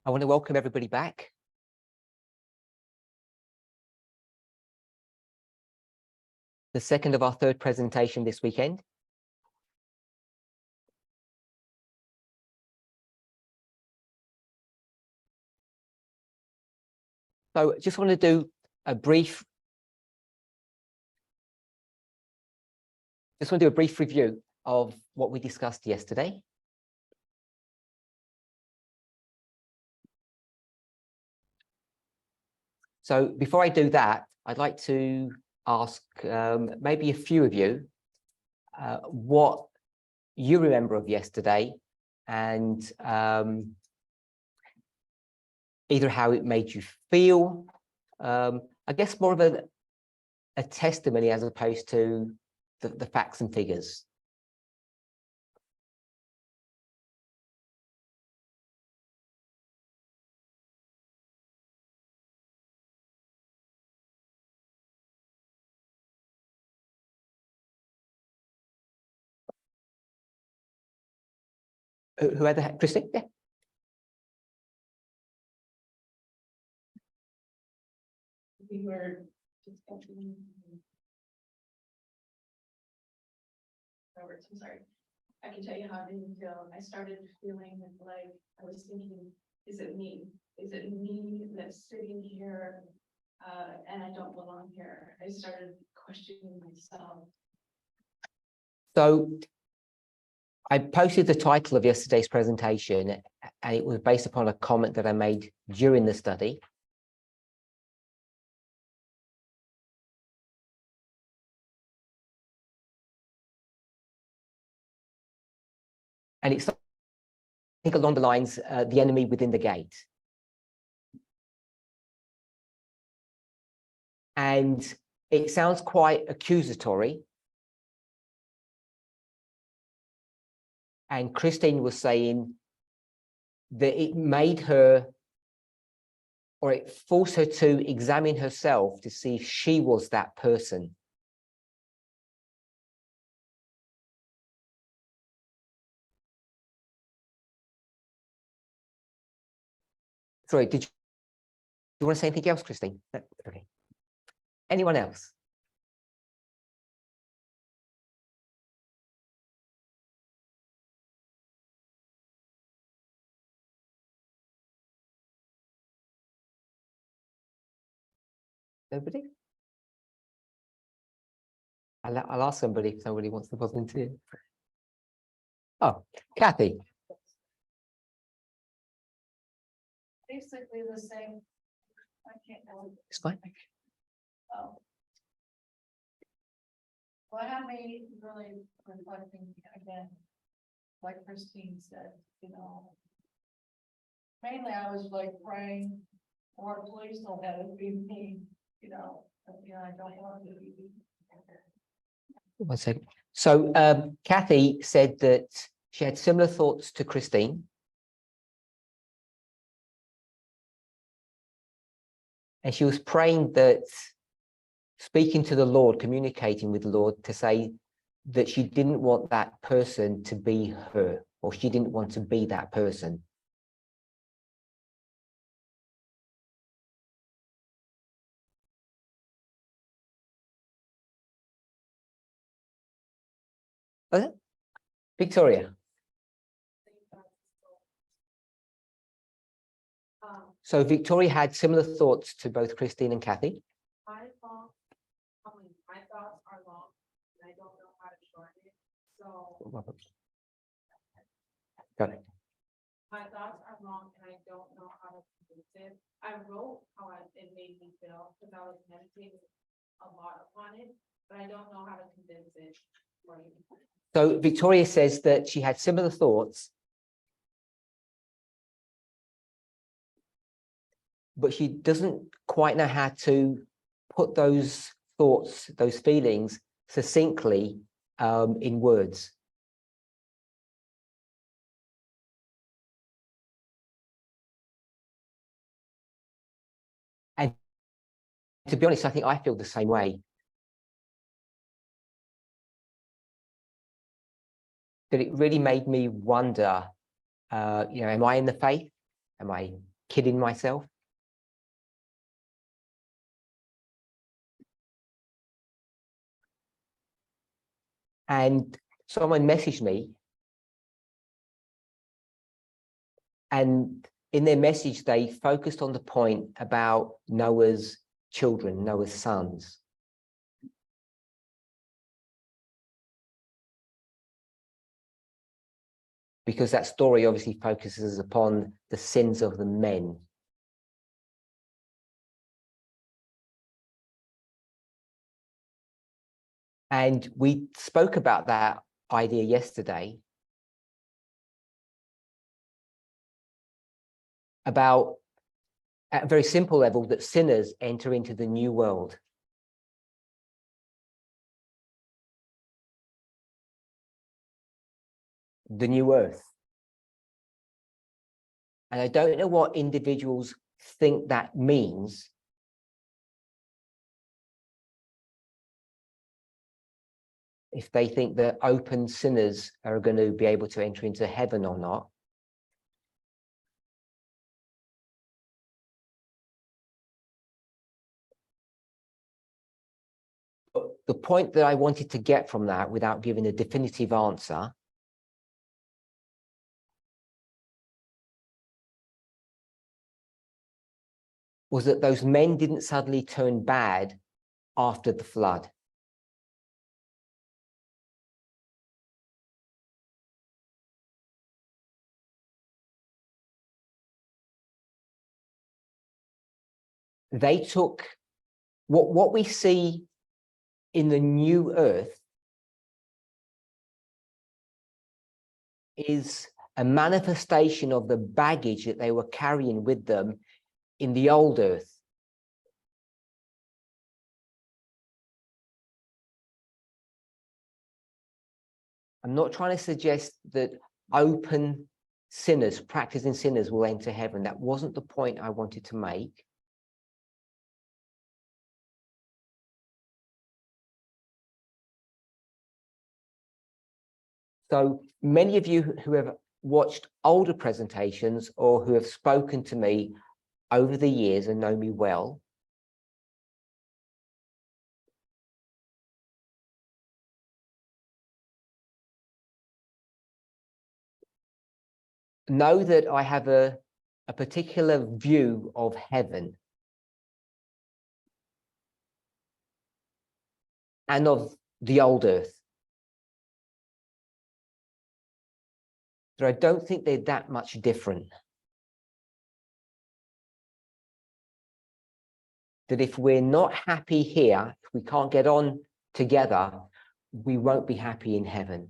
I want to welcome everybody back. The second of our third presentation this weekend. So just want to do a brief review of what we discussed yesterday. So before I do that, I'd like to ask maybe a few of you what you remember of yesterday, and either how it made you feel. I guess more of a testimony as opposed to the facts and figures. Who had the Christine? Yeah. We were discussing Roberts, I'm sorry. I can tell you how I didn't feel. I started feeling like I was thinking, is it me? Is it me that's sitting here and I don't belong here? I started questioning myself. So I posted the title of yesterday's presentation, and it was based upon a comment that I made during the study. And it's, I think, along the lines, the enemy within the gate. And it sounds quite accusatory. And Christine was saying that it made her, or it forced her to examine herself to see if she was that person. Sorry, did you want to say anything else, Christine? No? Okay. Anyone else? Nobody? I'll ask somebody if somebody wants to volunteer. Oh, Kathy. Basically the same. I can't know. It's fine. Oh. Well, it had me really reflecting again, like Christine said, mainly I was like praying, or please don't have it be me, I don't want to be. 1 second. So Kathy said that she had similar thoughts to Christine. And she was praying that, speaking to the Lord, communicating with the Lord, to say that she didn't want that person to be her, or she didn't want to be that person. Victoria. So Victoria had similar thoughts to both Christine and Kathy. My thoughts are long, and I don't know how to shorten it. So Got it. my thoughts are long, and I don't know how to convince it. I wrote how it made me feel because I was meditating a lot upon it, but I don't know how to convince it. So Victoria says that she had similar thoughts, but she doesn't quite know how to put those thoughts, those feelings, succinctly in words. And to be honest, I think I feel the same way. That it really made me wonder, am I in the faith? Am I kidding myself? And someone messaged me, and in their message, they focused on the point about Noah's children, Noah's sons. Because that story obviously focuses upon the sins of the men. And we spoke about that idea yesterday, about, at a very simple level, that sinners enter into the new world. The new earth. And I don't know what individuals think that means. If they think that open sinners are going to be able to enter into heaven or not. But the point that I wanted to get from that, without giving a definitive answer, was that those men didn't suddenly turn bad after the flood. They took what we see in the new earth is a manifestation of the baggage that they were carrying with them in the old earth. I'm not trying to suggest that open sinners, practicing sinners, will enter heaven. That wasn't the point I wanted to make. So many of you who have watched older presentations or who have spoken to me over the years and know me well, know that I have a particular view of heaven and of the old earth. So I don't think they're that much different. That if we're not happy here, if we can't get on together, we won't be happy in heaven.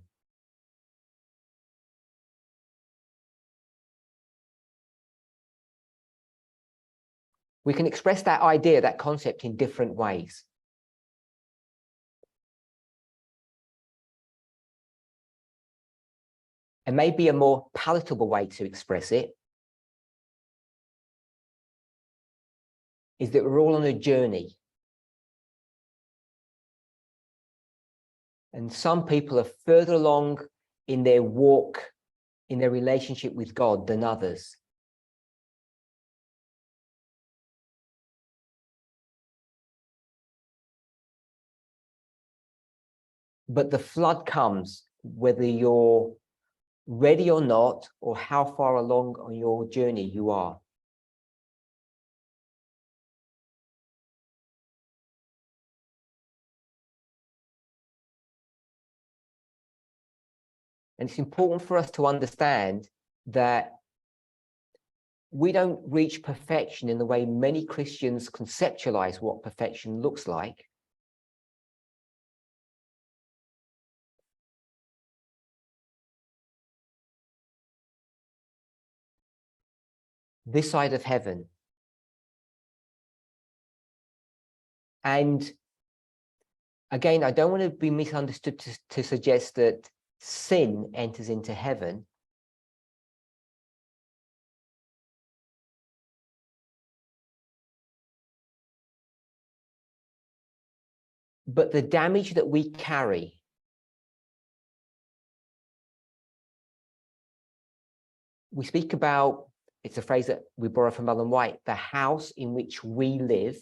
We can express that idea, that concept, in different ways. And maybe a more palatable way to express it is that we're all on a journey. And some people are further along in their walk, in their relationship with God than others. But the flood comes whether you're ready or not, or how far along on your journey you are. And it's important for us to understand that we don't reach perfection in the way many Christians conceptualize what perfection looks like. This side of heaven. And again, I don't want to be misunderstood to suggest that sin enters into heaven. But the damage that we carry we speak about It's a phrase that we borrow from Ellen White, the house in which we live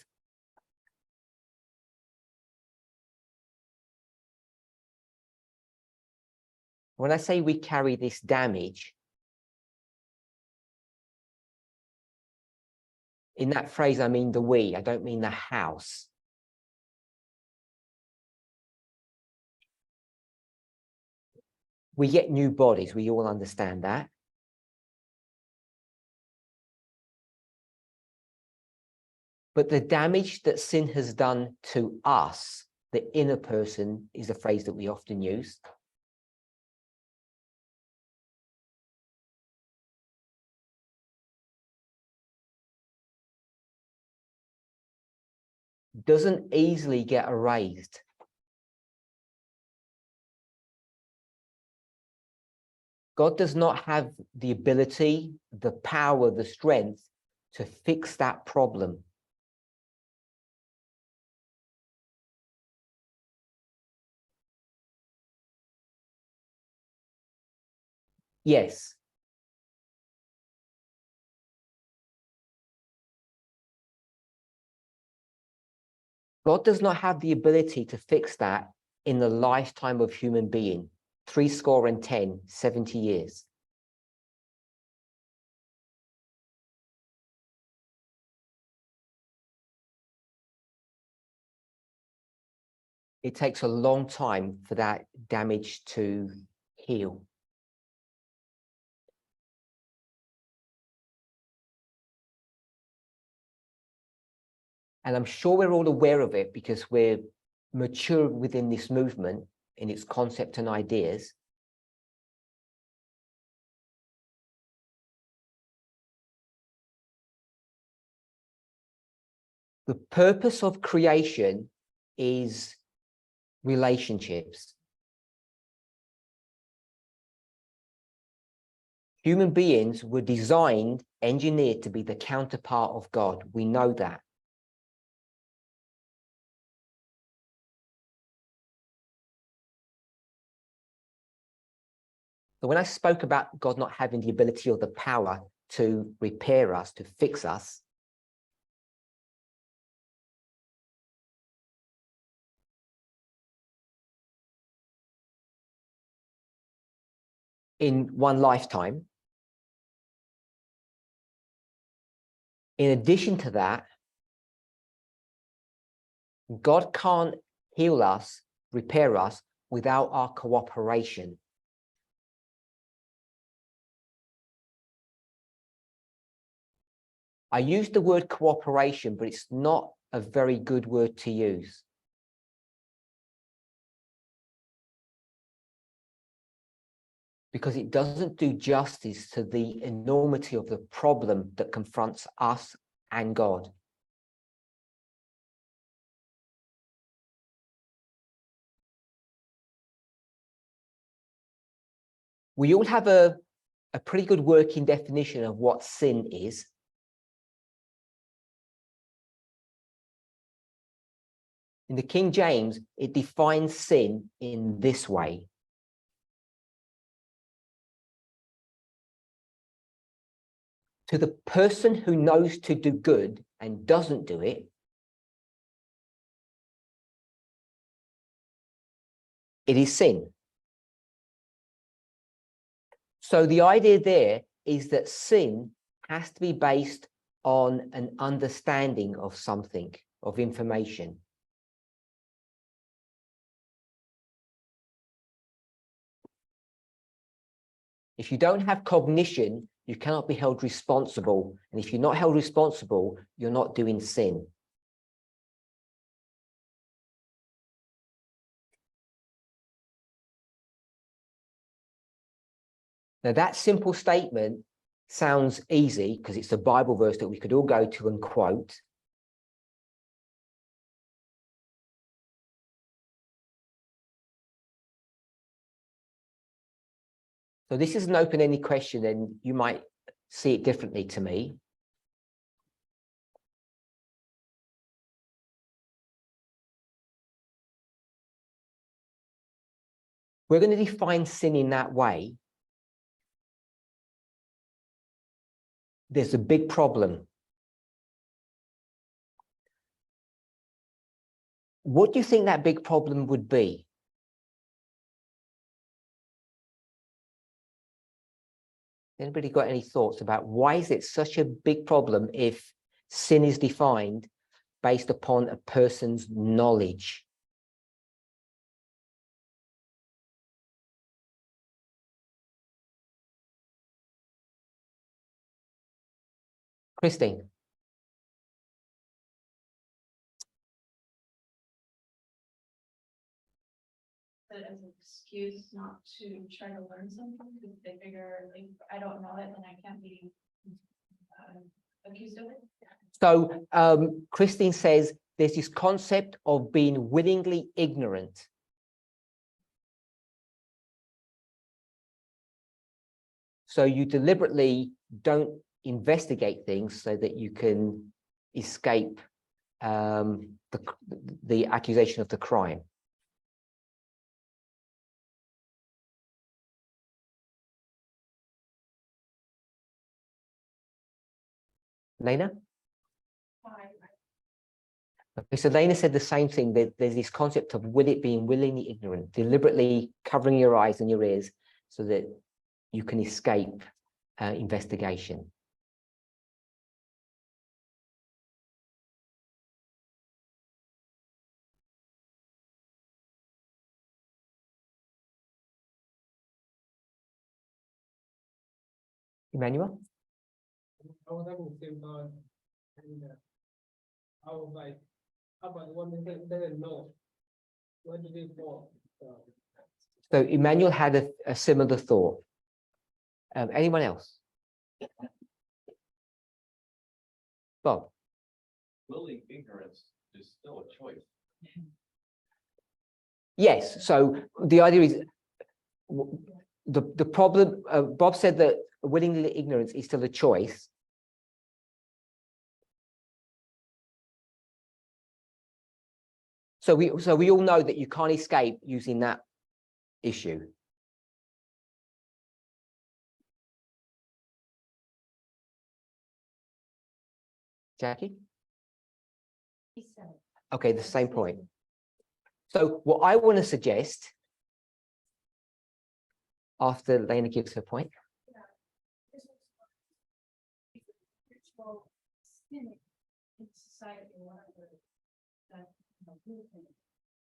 when I say we carry this damage, in that phrase, I mean the we, I don't mean the house. We get new bodies, we all understand that. But the damage that sin has done to us, the inner person, is a phrase that we often use. Doesn't easily get erased. God does not have the ability, the power, the strength to fix that problem. Yes. God does not have the ability to fix that in the lifetime of human being, 70 years. It takes a long time for that damage to heal. And I'm sure we're all aware of it because we're mature within this movement in its concept and ideas. The purpose of creation is relationships. Human beings were designed, engineered to be the counterpart of God. We know that. So when I spoke about God not having the ability or the power to repair us, to fix us, in one lifetime, in addition to that, God can't heal us, repair us without our cooperation. I use the word cooperation, but it's not a very good word to use. Because it doesn't do justice to the enormity of the problem that confronts us and God. We all have a pretty good working definition of what sin is. In the King James, it defines sin in this way. To the person who knows to do good and doesn't do it, it is sin. So the idea there is that sin has to be based on an understanding of something, of information. If you don't have cognition, you cannot be held responsible. And if you're not held responsible, you're not doing sin. Now, that simple statement sounds easy because it's a Bible verse that we could all go to and quote. So this is an open-ended question, and you might see it differently to me. We're going to define sin in that way there's a big problem. What do you think that big problem would be? Anybody got any thoughts about why is it such a big problem if sin is defined based upon a person's knowledge? Christine. As an excuse not to try to learn something because they figure if I don't know it, then I can't be accused of it. So Christine says there's this concept of being willingly ignorant. So you deliberately don't investigate things so that you can escape the accusation of the crime. Lena? Okay, so Lena said the same thing. There's this concept of being willingly ignorant, deliberately covering your eyes and your ears so that you can escape investigation. Emmanuel? I was having the same thought, and I was like, how about the one that didn't know? What did they know? So Emmanuel had a similar thought. Anyone else? Bob? Willing ignorance is still a choice. Yes. So the idea is the problem. Bob said that willingly ignorance is still a choice. So we all know that you can't escape using that issue. Jackie? Okay, the same point. So what I want to suggest, after Lena gives her point. In society,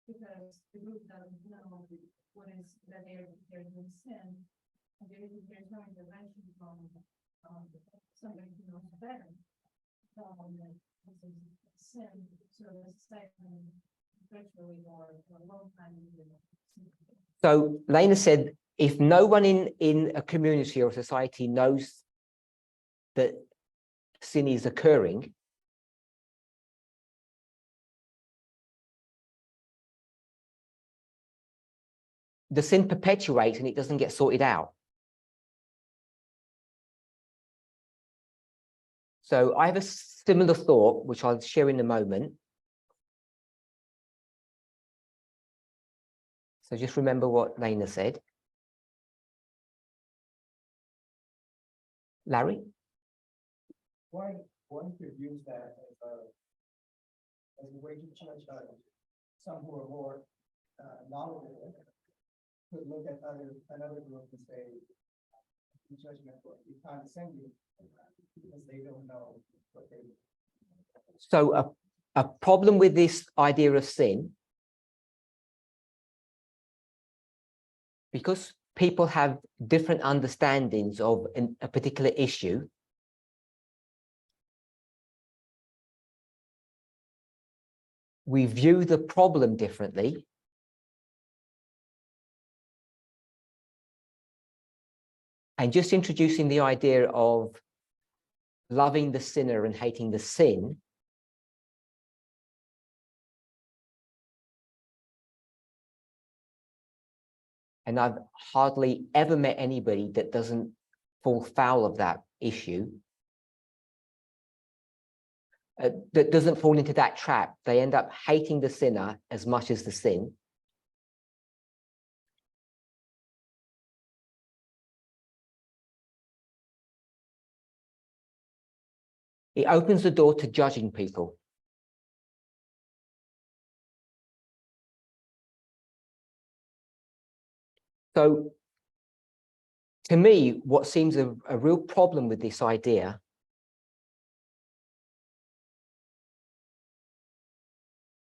because the group doesn't know what is that they're doing sin, and there's no intervention from somebody who knows better. Sin, so the society virtually or a long time. So Lena said, if no one in a community or society knows that sin is occurring, the sin perpetuates and it doesn't get sorted out. So I have a similar thought, which I'll share in a moment. So just remember what Lena said. Larry? One could use that as a way to judge some who are more knowledgeable. Could look at another group and say, judgment or be condescending because they don't know what they do. So a problem with this idea of sin, because people have different understandings of a particular issue, we view the problem differently. And just introducing the idea of loving the sinner and hating the sin and I've hardly ever met anybody that doesn't fall foul of that issue, that doesn't fall into that trap. They end up hating the sinner as much as the sin. It opens the door to judging people. So, to me, what seems a real problem with this idea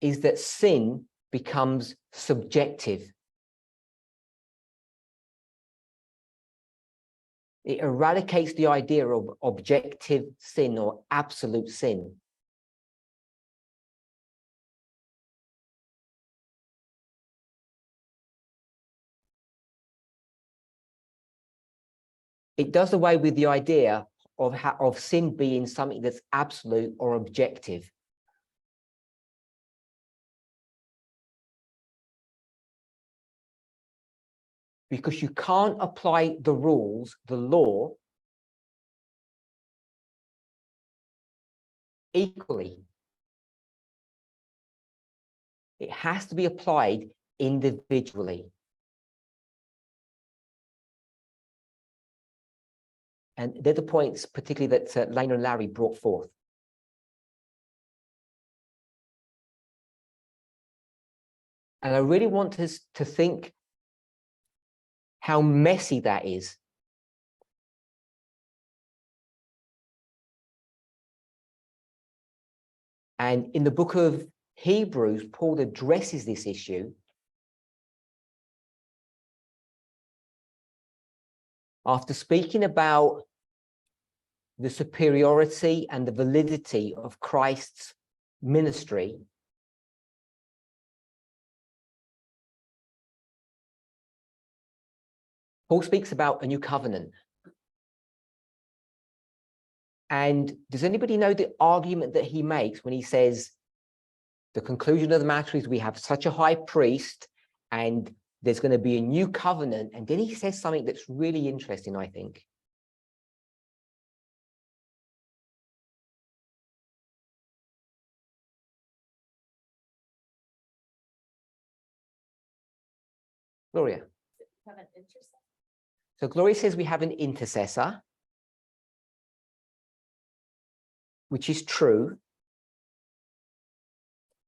is that sin becomes subjective. It eradicates the idea of objective sin or absolute sin. It does away with the idea of sin being something that's absolute or objective. Because you can't apply the rules, the law, equally. It has to be applied individually. And they're the points, particularly that Lena and Larry brought forth. And I really want us to think how messy that is. And in the book of Hebrews, Paul addresses this issue after speaking about the superiority and the validity of Christ's ministry. Paul speaks about a new covenant. And does anybody know the argument that he makes when he says, the conclusion of the matter is we have such a high priest and there's going to be a new covenant. And then he says something that's really interesting, I think. Gloria. So Gloria says we have an intercessor, which is true,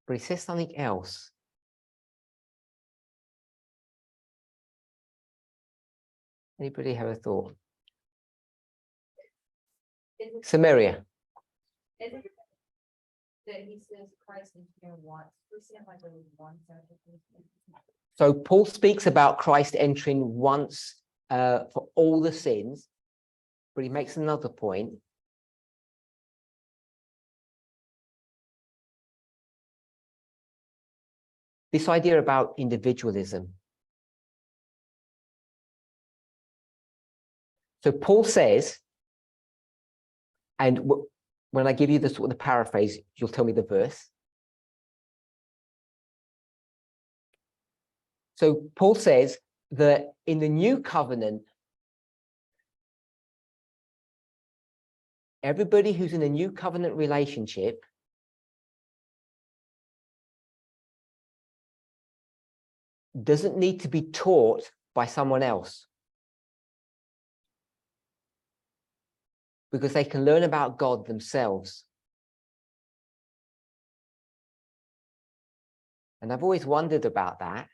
but he says something else. Anybody have a thought? Samaria. Is it that he says Christ is here once? We see him like once. So Paul speaks about Christ entering once for all the sins, but he makes another point. This idea about individualism. So Paul says, and when I give you the paraphrase, you'll tell me the verse. So Paul says that in the new covenant, everybody who's in a new covenant relationship doesn't need to be taught by someone else, because they can learn about God themselves. And I've always wondered about that.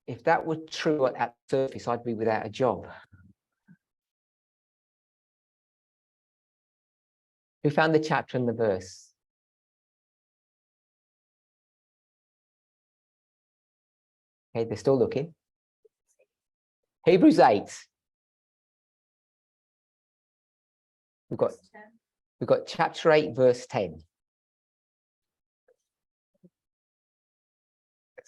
If that were true at the surface, I'd be without a job. Who found the chapter and the verse? Okay, they're still looking. Hebrews 8. We've got chapter 8, verse 10.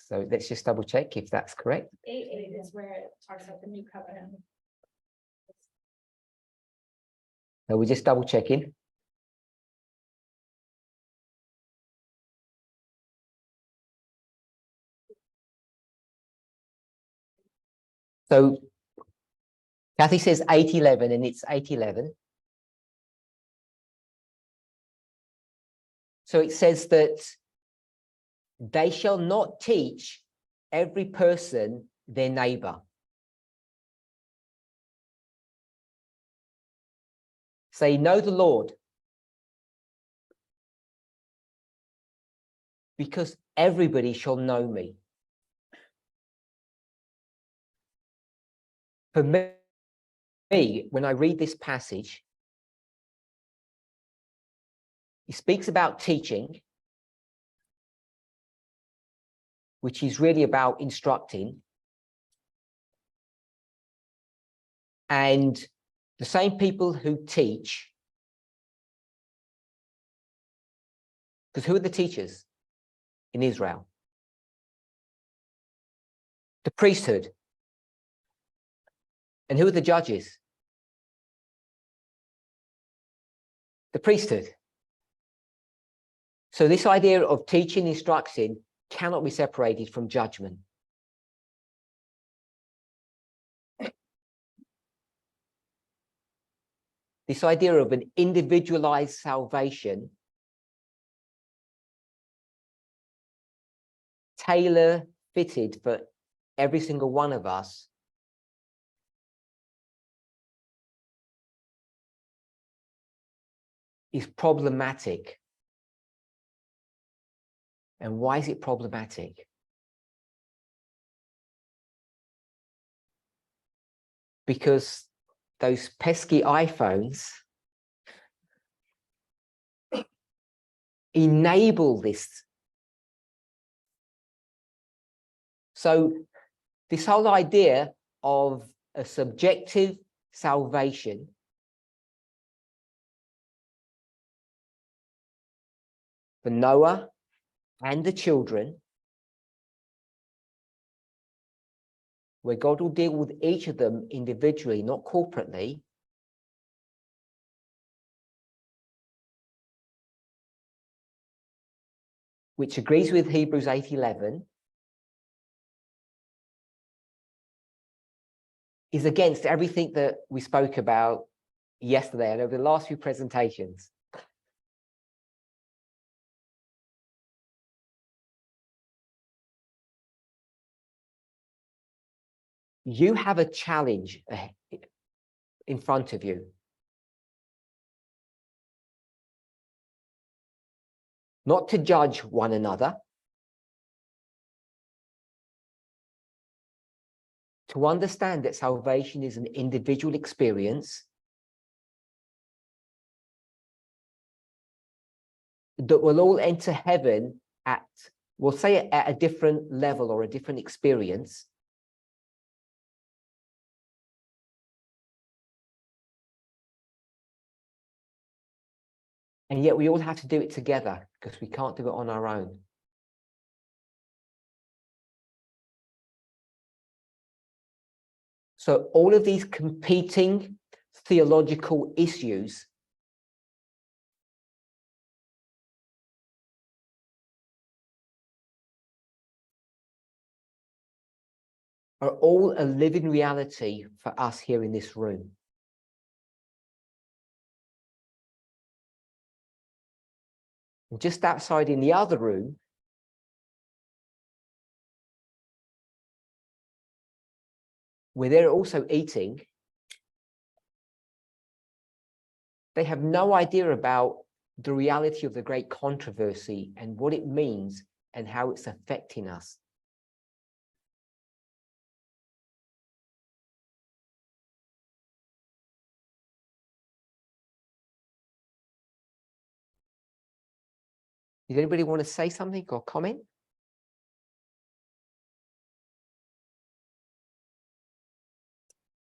So let's just double check if that's correct. 8:8 is where it talks about the new covenant. So we're just double checking. So Kathy says 8:11, and it's 8:11. So it says that they shall not teach every person their neighbor. Say, know the Lord. Because everybody shall know me. For me, when I read this passage, he speaks about teaching, which is really about instructing. And the same people who teach, because who are the teachers in Israel? The priesthood. And who are the judges? The priesthood. So this idea of teaching, instructing cannot be separated from judgment. This idea of an individualized salvation, tailor-fitted for every single one of us, is problematic. And why is it problematic? Because those pesky iPhones enable this. So this whole idea of a subjective salvation for Noah and the children, where God will deal with each of them individually, not corporately, which agrees with Hebrews 8:11, is against everything that we spoke about yesterday and over the last few presentations. You have a challenge in front of you. Not to judge one another, to understand that salvation is an individual experience, that we'll all enter heaven at, we'll say at a different level or a different experience. And yet we all have to do it together because we can't do it on our own. So all of these competing theological issues are all a living reality for us here in this room. And just outside in the other room, where they're also eating, they have no idea about the reality of the great controversy and what it means and how it's affecting us. Does anybody want to say something or comment?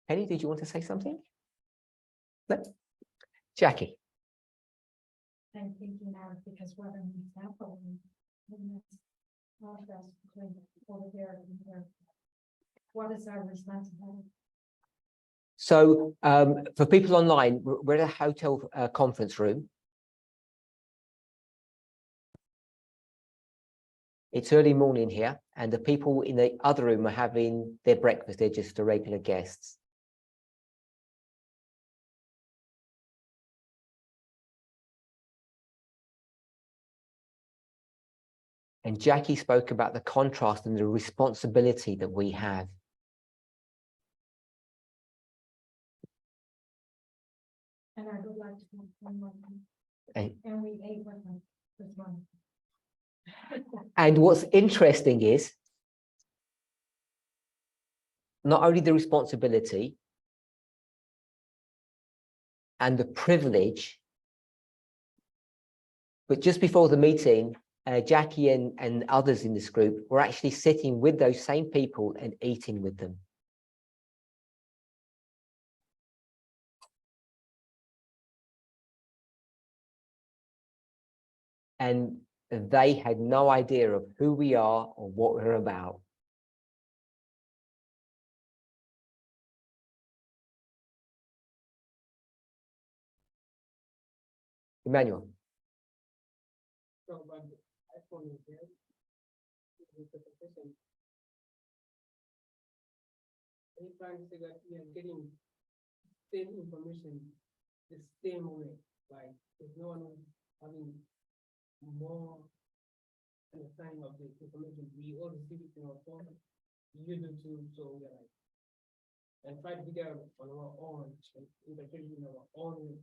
Penny, did you want to say something? No? Jackie. I'm thinking now because what an example in this contrast between over there and here. What is our responsibility? So for people online, we're at a hotel conference room. It's early morning here, and the people in the other room are having their breakfast. They're just the regular guests. And Jackie spoke about the contrast and the responsibility that we have. And I would like to have someone, And, and we ate with them this morning. and what's interesting is not only the responsibility and the privilege, but just before the meeting, Jackie and others in this group were actually sitting with those same people and eating with them. And they had no idea of who we are or what we're about. Emmanuel. So, but iPhone is there. With the profession. Are you trying to say that we are getting same information the same way? Like, there's no one having more understanding of the information. We all receive it in our phone. You do too, so we're like, and try to figure out on our own, and interpret in our own way.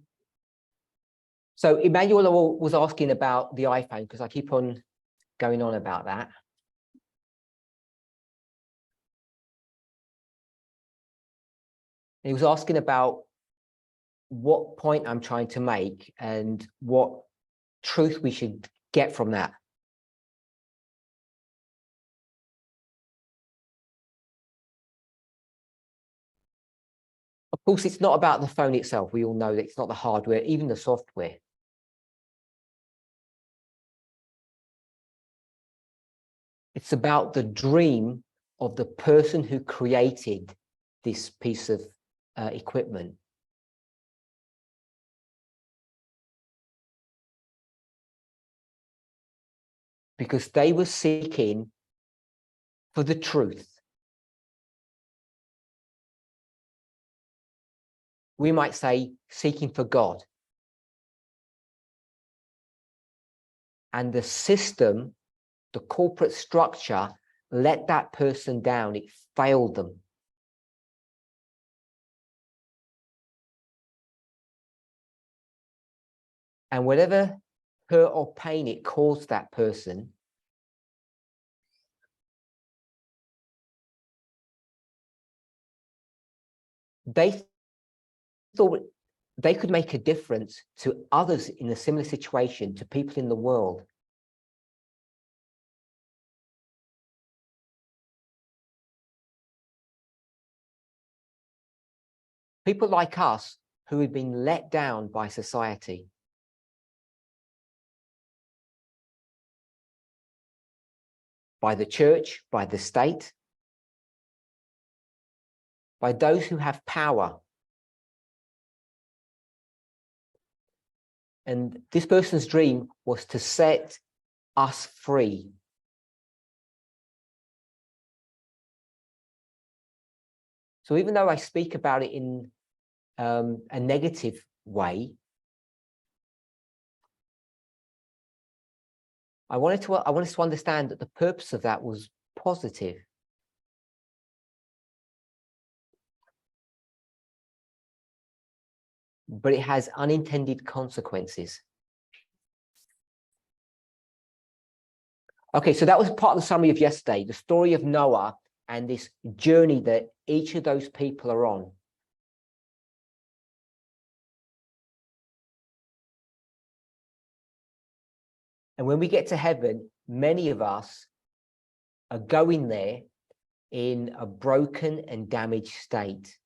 So Emmanuel was asking about the iPhone because I keep on going on about that. He was asking about what point I'm trying to make and what truth we should get from that. Of course, it's not about the phone itself. We all know that it's not the hardware, even the software. It's about the dream of the person who created this piece of equipment. Because they were seeking for the truth. We might say seeking for God. And the system, the corporate structure, let that person down. It failed them. And whatever hurt or pain it caused that person, they thought they could make a difference to others in a similar situation, to people in the world. People like us who had been let down by society. By the church, by the state, by those who have power. And this person's dream was to set us free. So even though I speak about it in a negative way, I want us to understand that the purpose of that was positive. But it has unintended consequences. Okay, so that was part of the summary of yesterday, the story of Noah and this journey that each of those people are on. And when we get to heaven, many of us are going there in a broken and damaged state.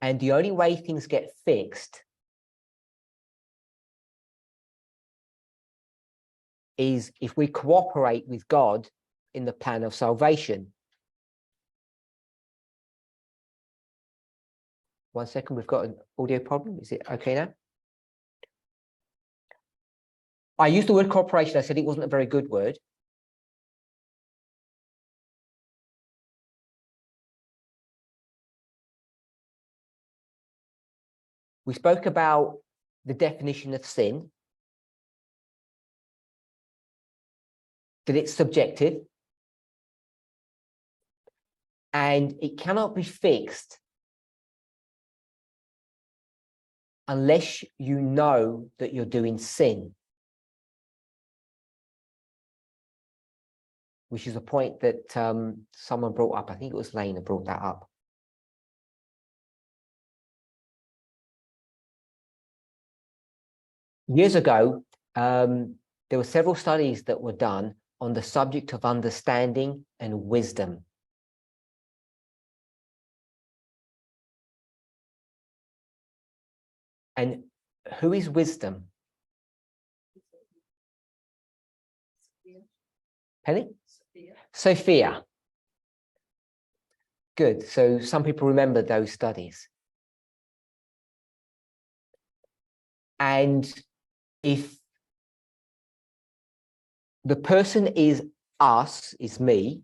And the only way things get fixed is if we cooperate with God in the plan of salvation. 1 second, we've got an audio problem. Is it okay now? I used the word cooperation. I said it wasn't a very good word. We spoke about the definition of sin. that it's subjective and it cannot be fixed unless you know that you're doing sin, which is a point that someone brought up. I think it was Lena brought that up. Years ago, there were several studies that were done on the subject of understanding and wisdom. And who is wisdom? Penny? Sophia. Good. So some people remember those studies. And if the person is us, is me,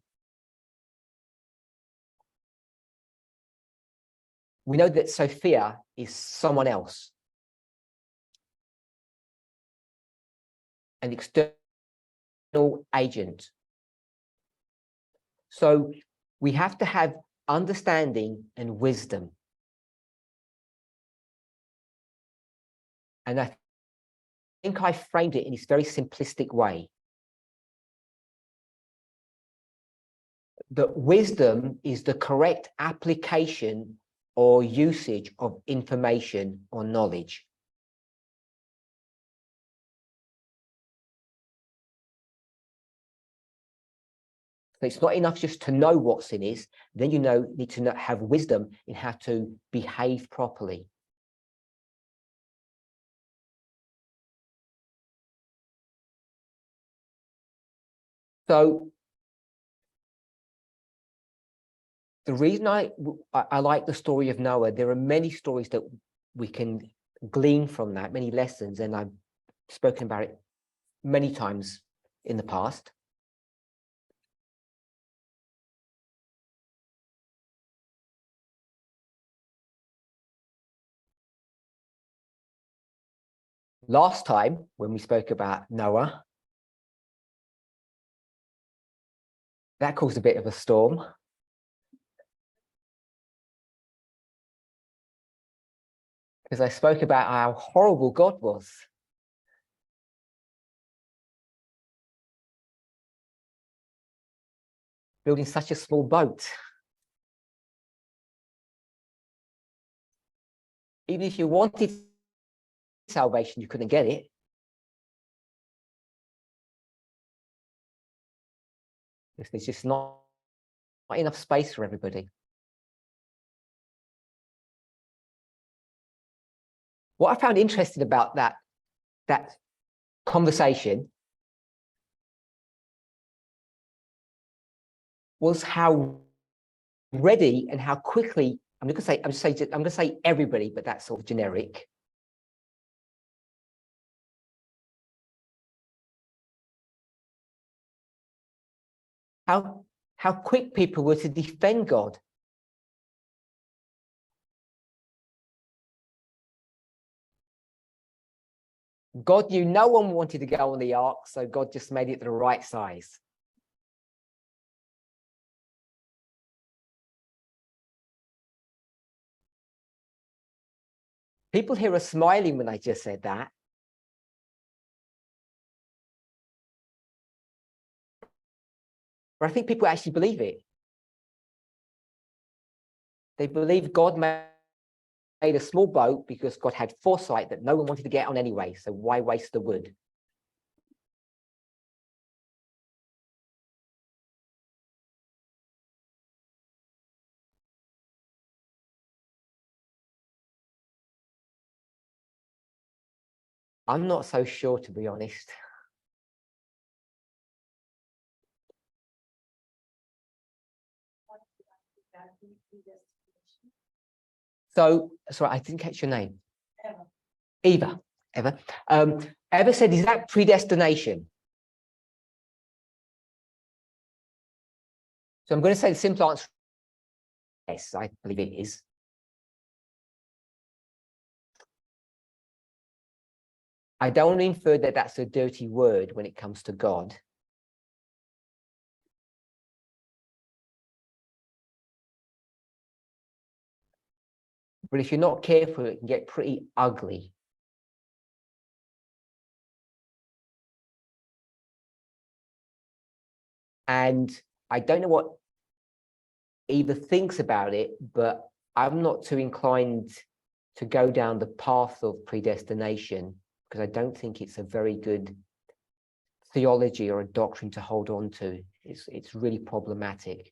we know that Sophia is someone else, an external agent. So we have to have understanding and wisdom. And I think I framed it in this very simplistic way. That wisdom is the correct application or usage of information or knowledge. So it's not enough just to know what sin is, then you need to have wisdom in how to behave properly. So the reason I like the story of Noah, there are many stories that we can glean from that, many lessons, and I've spoken about it many times in the past. Last time, when we spoke about Noah, that caused a bit of a storm. Because I spoke about how horrible God was. Building such a small boat. Even if you wanted salvation, you couldn't get it. There's just not enough space for everybody. What I found interesting about that conversation was how ready and how quickly, I'm going to say everybody, but that's sort of generic. How quick people were to defend God. God knew no one wanted to go on the ark, so God just made it the right size. People here are smiling when I just said that. But I think people actually believe it. They believe God made a small boat because God had foresight that no one wanted to get on anyway, so why waste the wood? I'm not so sure, to be honest. So, sorry, I didn't catch your name. Eva. Eva said, is that predestination? So I'm going to say the simple answer, yes, I believe it is. I don't want to infer that that's a dirty word when it comes to God. But if you're not careful, it can get pretty ugly. And I don't know what Eva thinks about it, but I'm not too inclined to go down the path of predestination because I don't think it's a very good theology or a doctrine to hold on to. It's really problematic.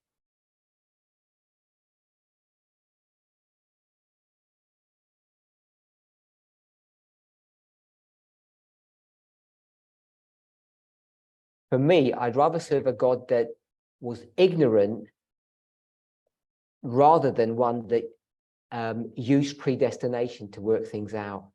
For me, I'd rather serve a God that was ignorant rather than one that used predestination to work things out.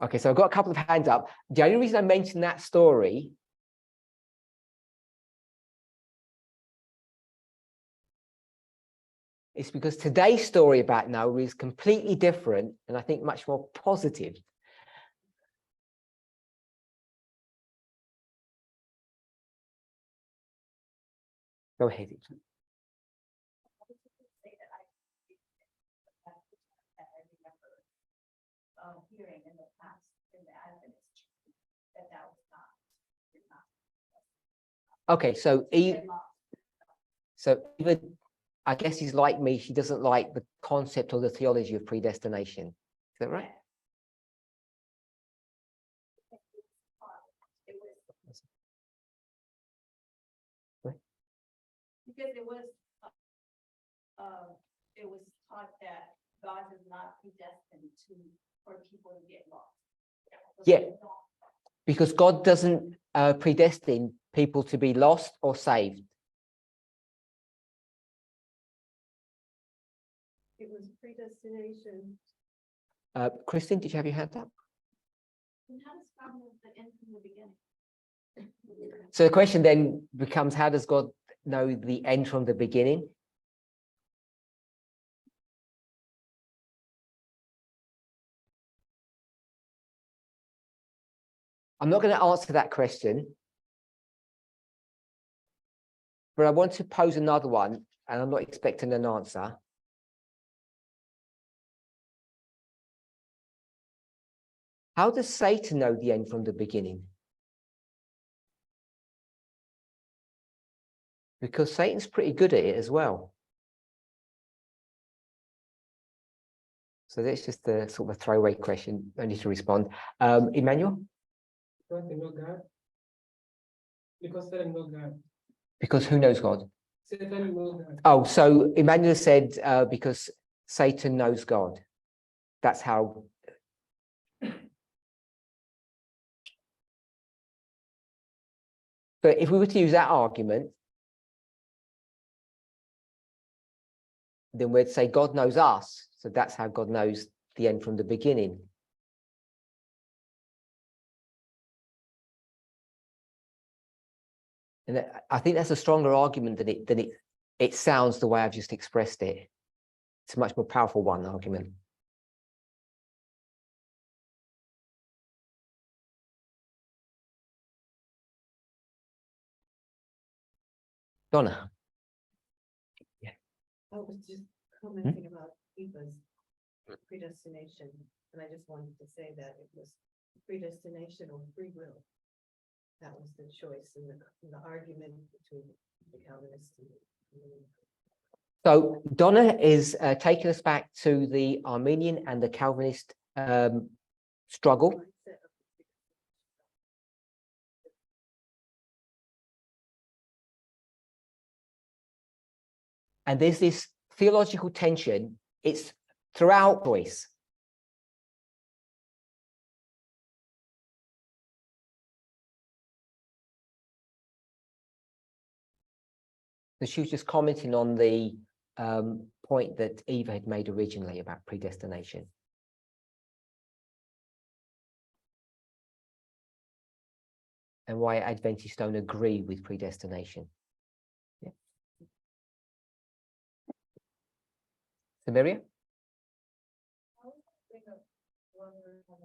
Okay, so I've got a couple of hands up. The only reason I mentioned that story is because today's story about Noah is completely different and I think much more positive. Go ahead. Hearing in the past, in the Adventist church, that was not. Okay, so Eva, I guess he's like me. She doesn't like the concept or the theology of predestination. Is that right? Because it was taught that God is not predestined for people to get lost. Yeah, because God doesn't predestine people to be lost or saved. It was predestination. Kristen, did you have your hand up? And how does God know the end from the beginning? So the question then becomes, how does God know the end from the beginning? I'm not going to answer that question, but I want to pose another one, and I'm not expecting an answer. How does Satan know the end from the beginning? Because Satan's pretty good at it as well. So that's just a sort of a throwaway question. I need to respond. Emmanuel? Because they know God. Because they know God. Because who knows God? Satan knows God. Oh, so Emmanuel said because Satan knows God. That's how. But if we were to use that argument, then we'd say God knows us. So that's how God knows the end from the beginning. And I think that's a stronger argument than it sounds the way I've just expressed it. It's a much more powerful one argument. Donna. Yeah. I was just commenting about Eva's predestination, and I just wanted to say that it was predestination or free will. That was the choice in the argument between the Calvinists and So Donna is taking us back to the Arminian and the Calvinist struggle. And there's this theological tension. It's throughout choice. So she was just commenting on the point that Eva had made originally about predestination. And why Adventists don't agree with predestination. Yeah. Samaria?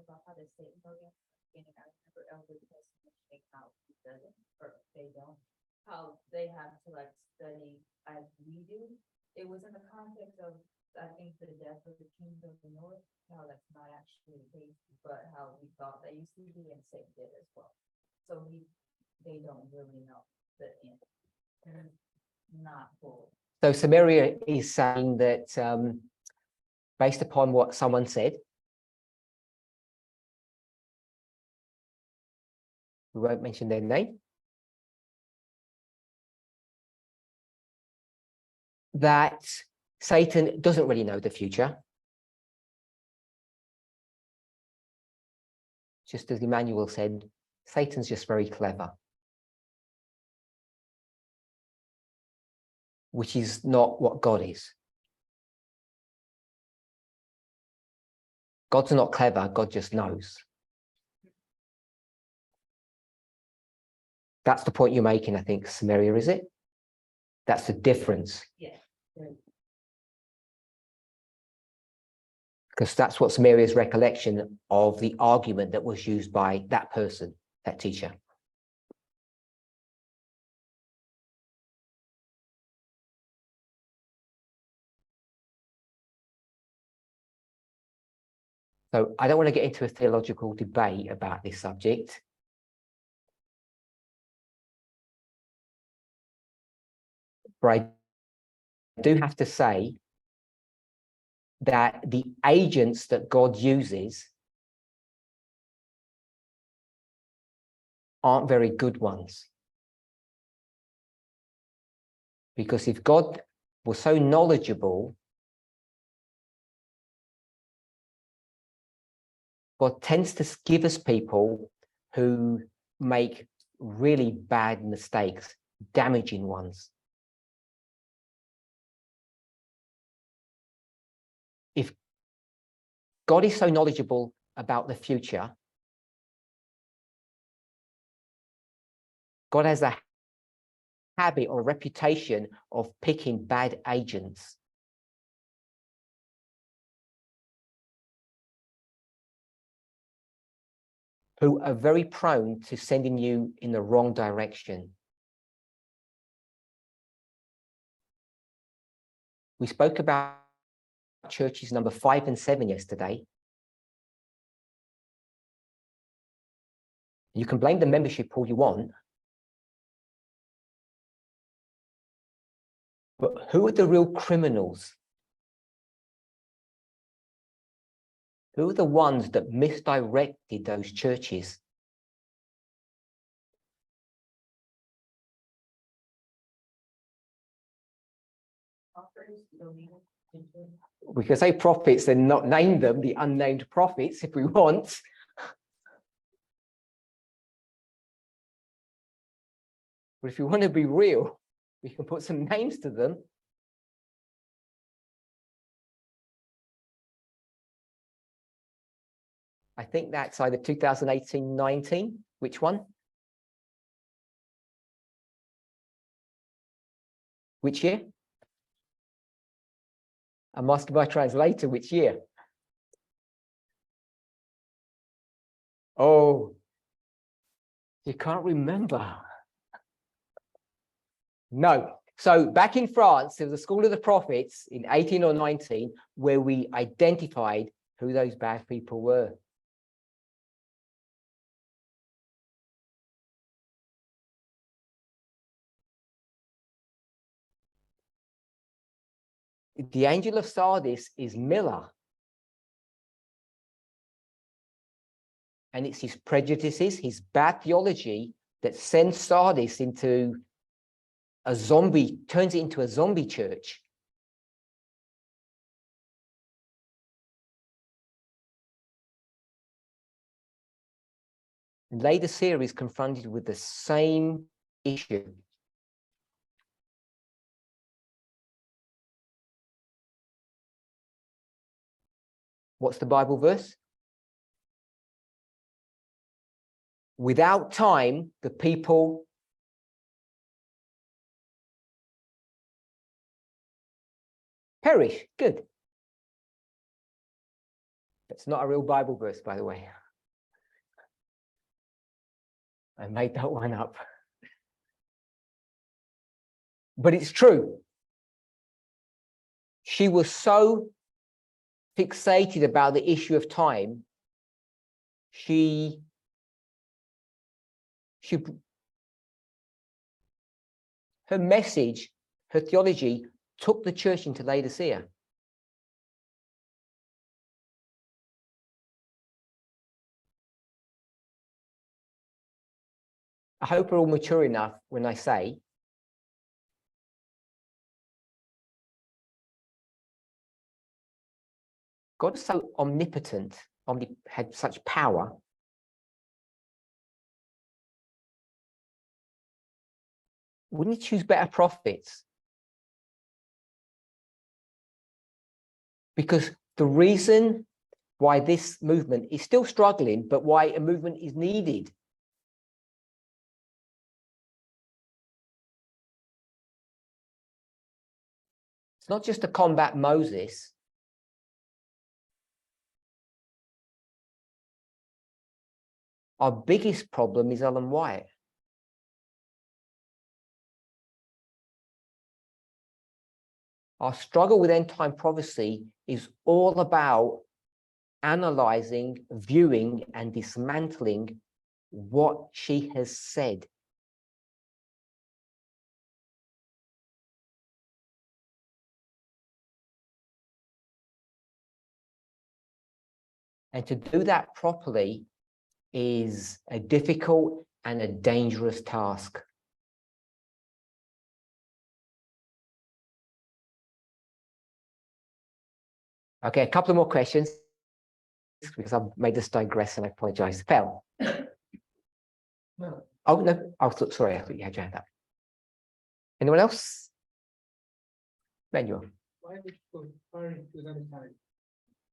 About how to Satan program. I remember elders mentioning how he does it, or they don't. how they have to like study as we do. It was in the context of, I think, the death of the kings of the north, how that's not actually the case, but how we thought they used to be, and Satan did as well. So they don't really know the end. They're not full. So Samaria is saying that based upon what someone said, we won't mention their name, that Satan doesn't really know the future. Just as Emmanuel said, Satan's just very clever, which is not what God is. God's not clever, God just knows. That's the point you're making, I think, Samaria, is it? That's the difference. Yeah. Because that's what Samaria's recollection of the argument that was used by that person, that teacher. So I don't want to get into a theological debate about this subject. But I do have to say that the agents that God uses aren't very good ones. Because if God was so knowledgeable, God tends to give us people who make really bad mistakes, damaging ones. If God is so knowledgeable about the future, God has a habit or a reputation of picking bad agents. Who are very prone to sending you in the wrong direction. We spoke about churches number 5 and 7 yesterday. You can blame the membership all you want, but who are the real criminals? Who are the ones that misdirected those churches? We can say prophets and not name them, the unnamed prophets, if we want. But if you want to be real, we can put some names to them. I think that's either 2018-19. Which one? Which year? I'm asking my translator which year. Oh, you can't remember. No. So back in France, there was a school of the prophets in 18 or 19 where we identified who those bad people were. The angel of Sardis is Miller. And it's his prejudices, his bad theology that sends Sardis into a zombie, turns it into a zombie church. And Laodicea is confronted with the same issue. What's the Bible verse? Without time, the people perish. Good. That's not a real Bible verse, by the way. I made that one up. But it's true. She was so fixated about the issue of time. Her message, her theology took the church into Laodicea. I hope we're all mature enough when I say God is so omnipotent, had such power. Wouldn't he choose better prophets? Because the reason why this movement is still struggling, but why a movement is needed, it's not just to combat Moses. Our biggest problem is Ellen White. Our struggle with end-time prophecy is all about analyzing, viewing, and dismantling what she has said. And to do that properly is a difficult and a dangerous task. Okay, a couple of more questions because I've made us digress and I apologize. Phil. No. Oh, no. Oh, sorry, I thought you had your hand up. Anyone else? Manuel. Why do people perish without a time?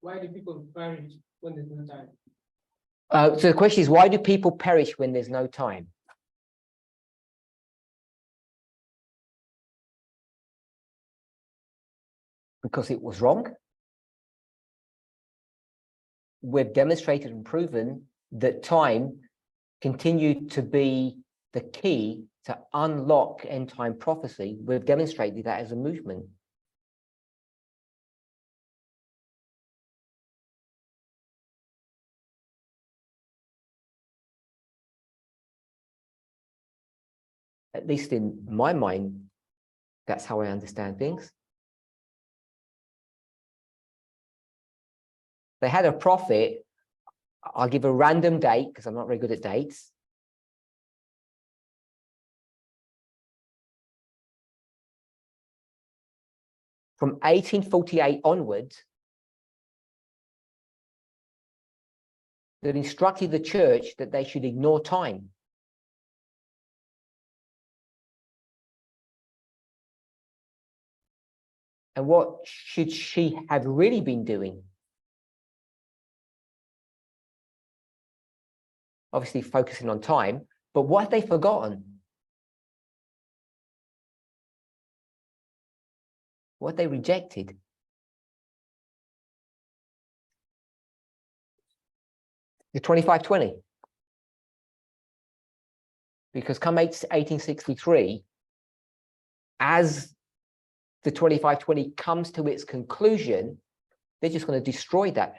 Why do people perish when there's no time? So the question is, why do people perish when there's no time? Because it was wrong. We've demonstrated and proven that time continued to be the key to unlock end-time prophecy. We've demonstrated that as a movement. At least in my mind, that's how I understand things. They had a prophet. I'll give a random date because I'm not very good at dates. From 1848 onwards, that instructed the church that they should ignore time. And what should she have really been doing? Obviously focusing on time, but what have they forgotten? What they rejected? The 2520. Because come 1863, as the 2520 comes to its conclusion, they're just going to destroy that.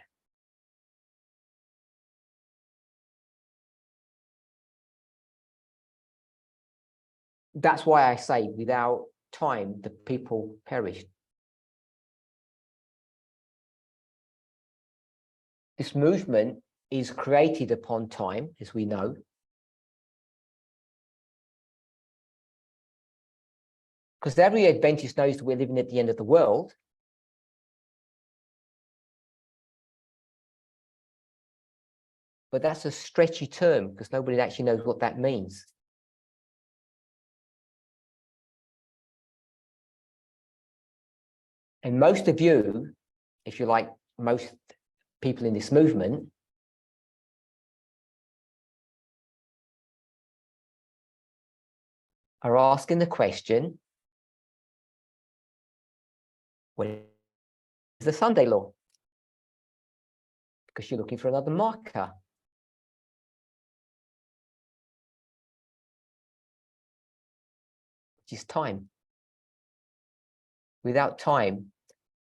That's why I say without time, the people perished. This movement is created upon time, as we know. Because every Adventist knows that we're living at the end of the world. But that's a stretchy term because nobody actually knows what that means. And most of you, if you like, most people in this movement, are asking the question, what is the Sunday law? Because you're looking for another marker. Which is time. Without time,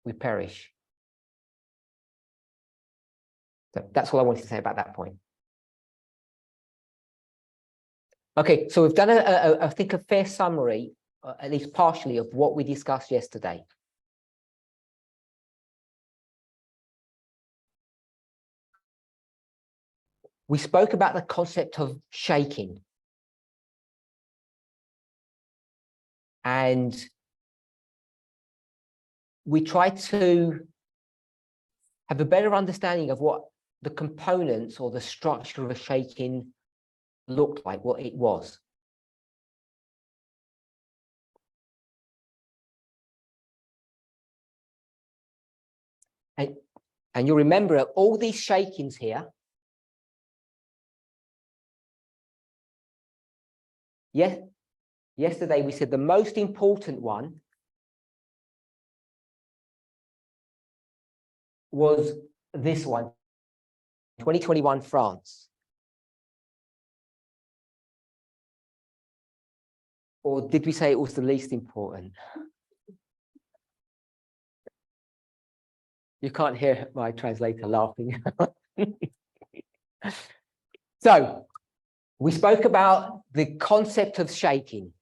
we perish. So that's all I wanted to say about that point. Okay, so we've done, I think, a fair summary, at least partially, of what we discussed yesterday. We spoke about the concept of shaking. And we tried to have a better understanding of what the components or the structure of a shaking looked like, what it was. And you'll remember all these shakings here. Yes, yesterday we said the most important one was this one, 2021 France. Or did we say it was the least important? You can't hear my translator laughing. So, we spoke about the concept of shaking.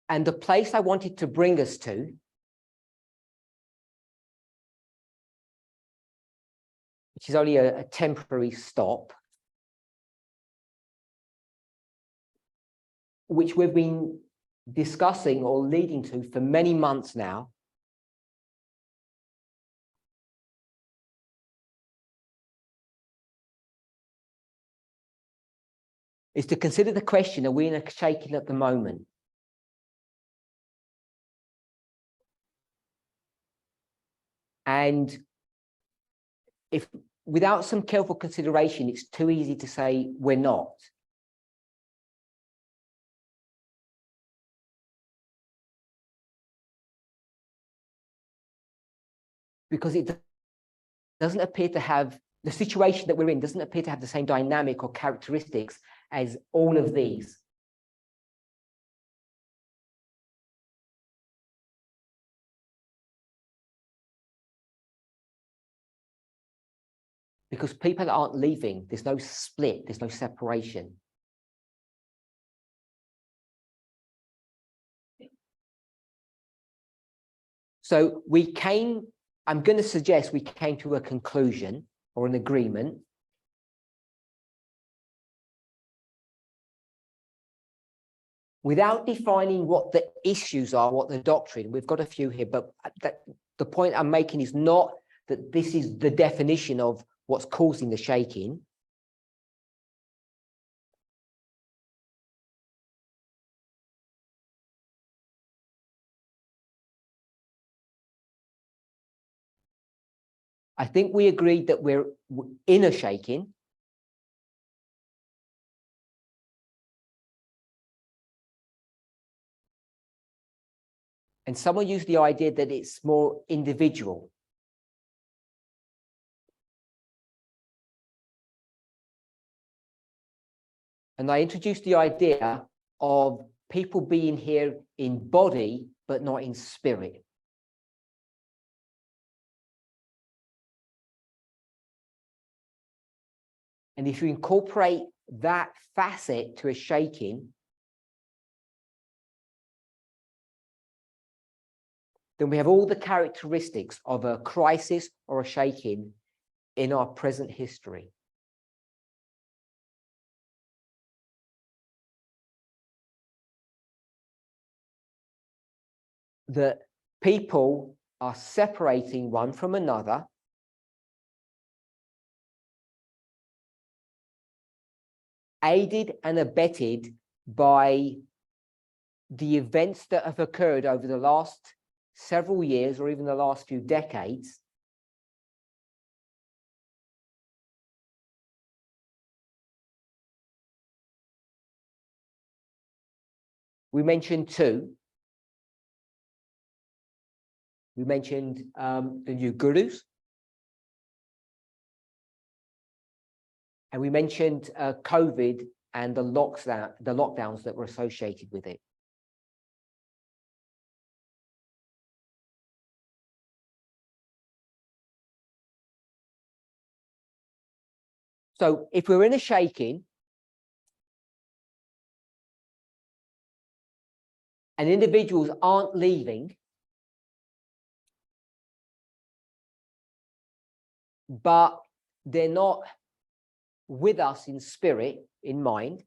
And the place I wanted to bring us to which is only a temporary stop, which we've been discussing or leading to for many months now, is to consider the question, are we in a shaking at the moment? And if without some careful consideration, it's too easy to say we're not. Because it doesn't appear to have, the situation that we're in doesn't appear to have the same dynamic or characteristics as all of these. Because people aren't leaving, there's no split, there's no separation. So I'm going to suggest we came to a conclusion or an agreement without defining what the issues are, what the doctrine. We've got a few here, but the point I'm making is not that this is the definition of what's causing the shaking. I think we agreed that we're in a shaking. And someone used the idea that it's more individual. And I introduced the idea of people being here in body, but not in spirit. And if you incorporate that facet to a shaking, then we have all the characteristics of a crisis or a shaking in our present history. That people are separating one from another, aided and abetted by the events that have occurred over the last several years or even the last few decades. We mentioned two. We mentioned the new gurus. And we mentioned COVID and the lockdowns that were associated with it. So if we're in a shaking, and individuals aren't leaving, but they're not with us in spirit, in mind,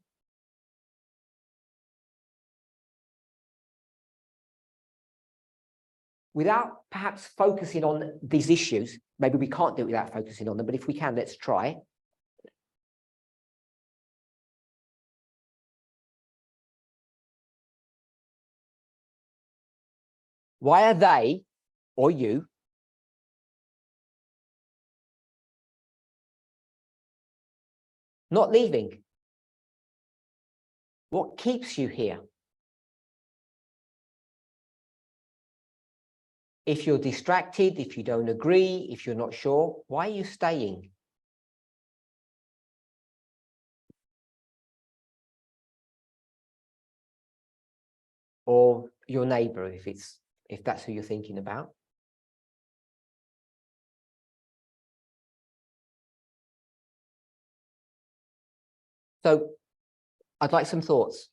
without perhaps focusing on these issues, maybe we can't do it without focusing on them, but if we can, let's try. Why are they, or you, not leaving? What keeps you here? If you're distracted, if you don't agree, if you're not sure, why are you staying? Or your neighbor, if that's who you're thinking about. So I'd like some thoughts.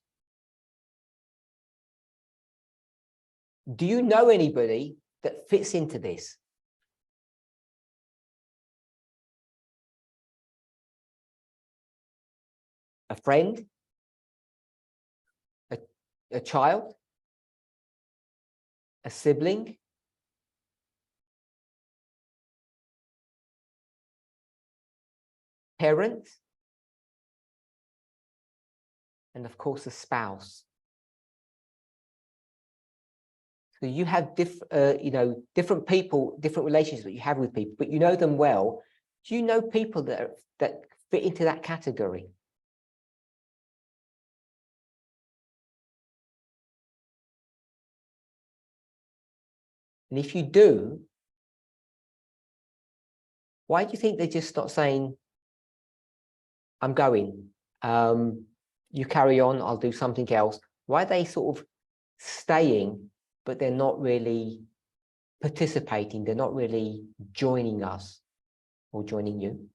Do you know anybody that fits into this? A friend? A child? A sibling? Parent? And of course, a spouse. So you have different people, different relationships that you have with people, but you know them well. Do you know people that fit into that category? And if you do, why do you think they're just not saying, I'm going, you carry on, I'll do something else? Why are they sort of staying, but they're not really participating, they're not really joining us or joining you?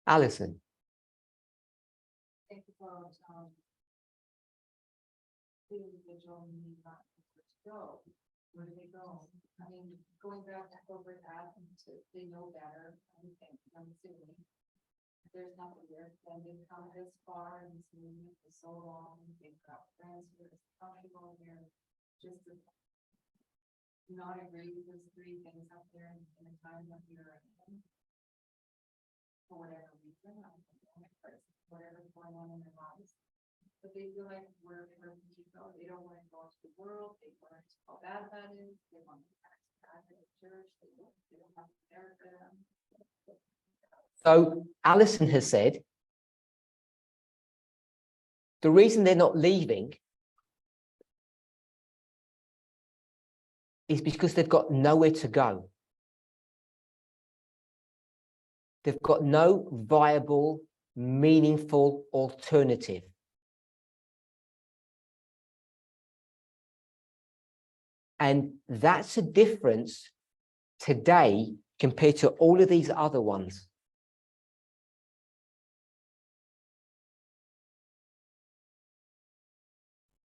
Alison. Think about, the individual need not to go. Where do they go? I mean, going back to corporate Athens, they know better, I think, I'm assuming. There's nothing there, then they've come this far and this movement for so long, they've got friends who are comfortable here, just to not agree with those three things up there in a time that you're in. For whatever reason, I don't know, whatever's going on in their lives. But they feel like where to go, they don't want to go to the world, they want to how bad that is, they want to back to the church, they don't have to care for them. So Alison has said, the reason they're not leaving is because they've got nowhere to go. They've got no viable, meaningful alternative. And that's a difference today compared to all of these other ones.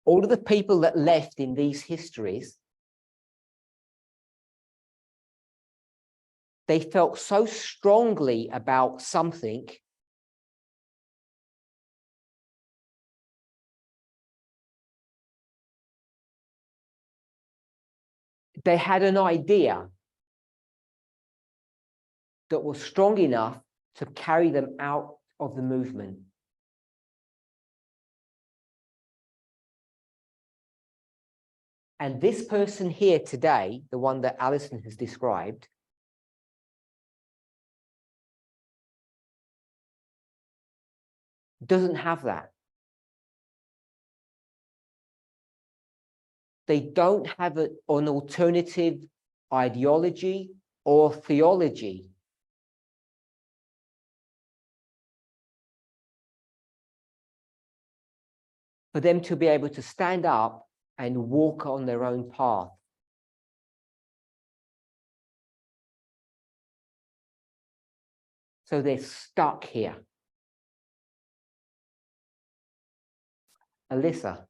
All of the people that left in these histories, they felt so strongly about something they had an idea that was strong enough to carry them out of the movement. And this person here today, the one that Alison has described, doesn't have that. They don't have an alternative ideology or theology. for them to be able to stand up and walk on their own path. So they're stuck here. Alyssa.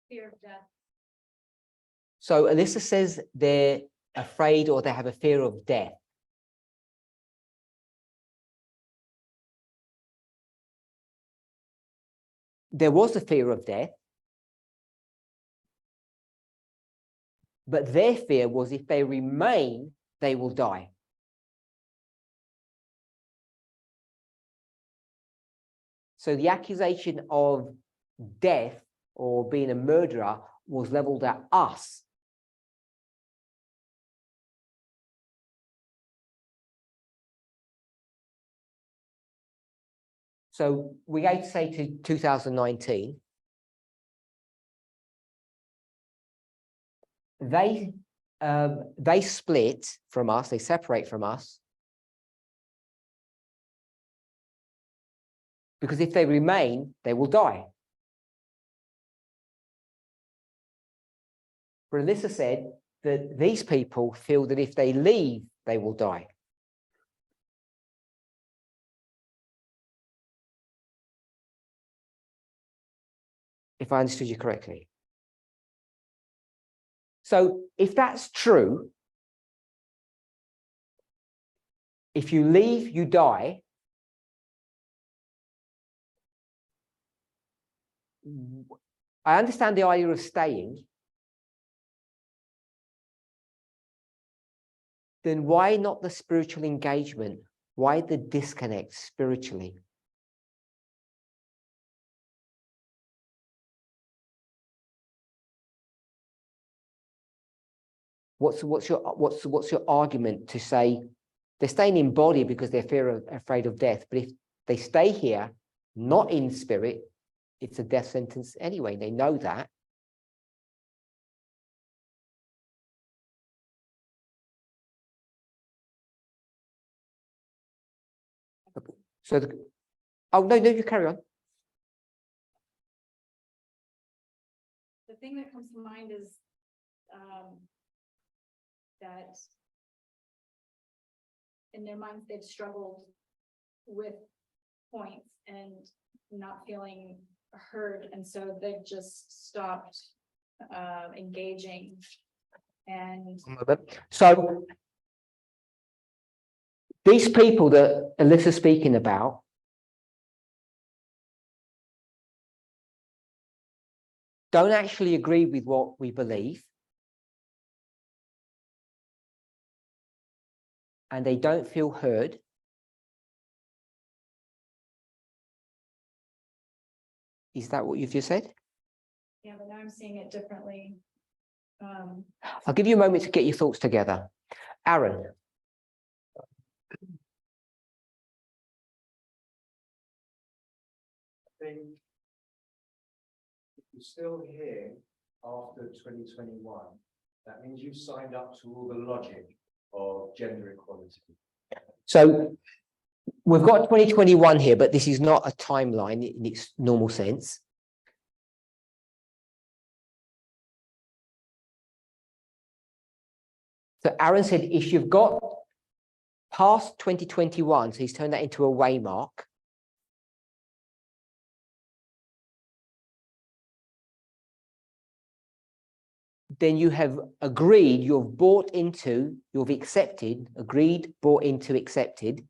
Fear of death. So Alyssa says they're afraid or they have a fear of death. There was a fear of death, but their fear was if they remain, they will die. So the accusation of death or being a murderer was leveled at us. So we go to say to 2019, they split from us, they separate from us, because if they remain, they will die. But Alyssa said that these people feel that if they leave, they will die. If I understood you correctly. So if that's true, if you leave, you die. I understand the idea of staying. Then why not the spiritual engagement? Why the disconnect spiritually? What's your argument to say they're staying in body because they're afraid of death, but if they stay here, not in spirit, it's a death sentence anyway. They know that. So, oh no, you carry on. The thing that comes to mind is that in their minds they've struggled with points and not feeling heard, and so they've just stopped engaging. And so these people that Alyssa's speaking about, don't actually agree with what we believe, and they don't feel heard. Is that what you've just said? yeah, but now I'm seeing it differently. I'll give you a moment to get your thoughts together. Aaron. I think if you're still here after 2021, that means you've signed up to all the logic of gender equality. So we've got 2021 here, but this is not a timeline in its normal sense. So Aaron said, if you've got past 2021, so he's turned that into a waymark. Then you have agreed, you've bought into, you've accepted, agreed, bought into, accepted.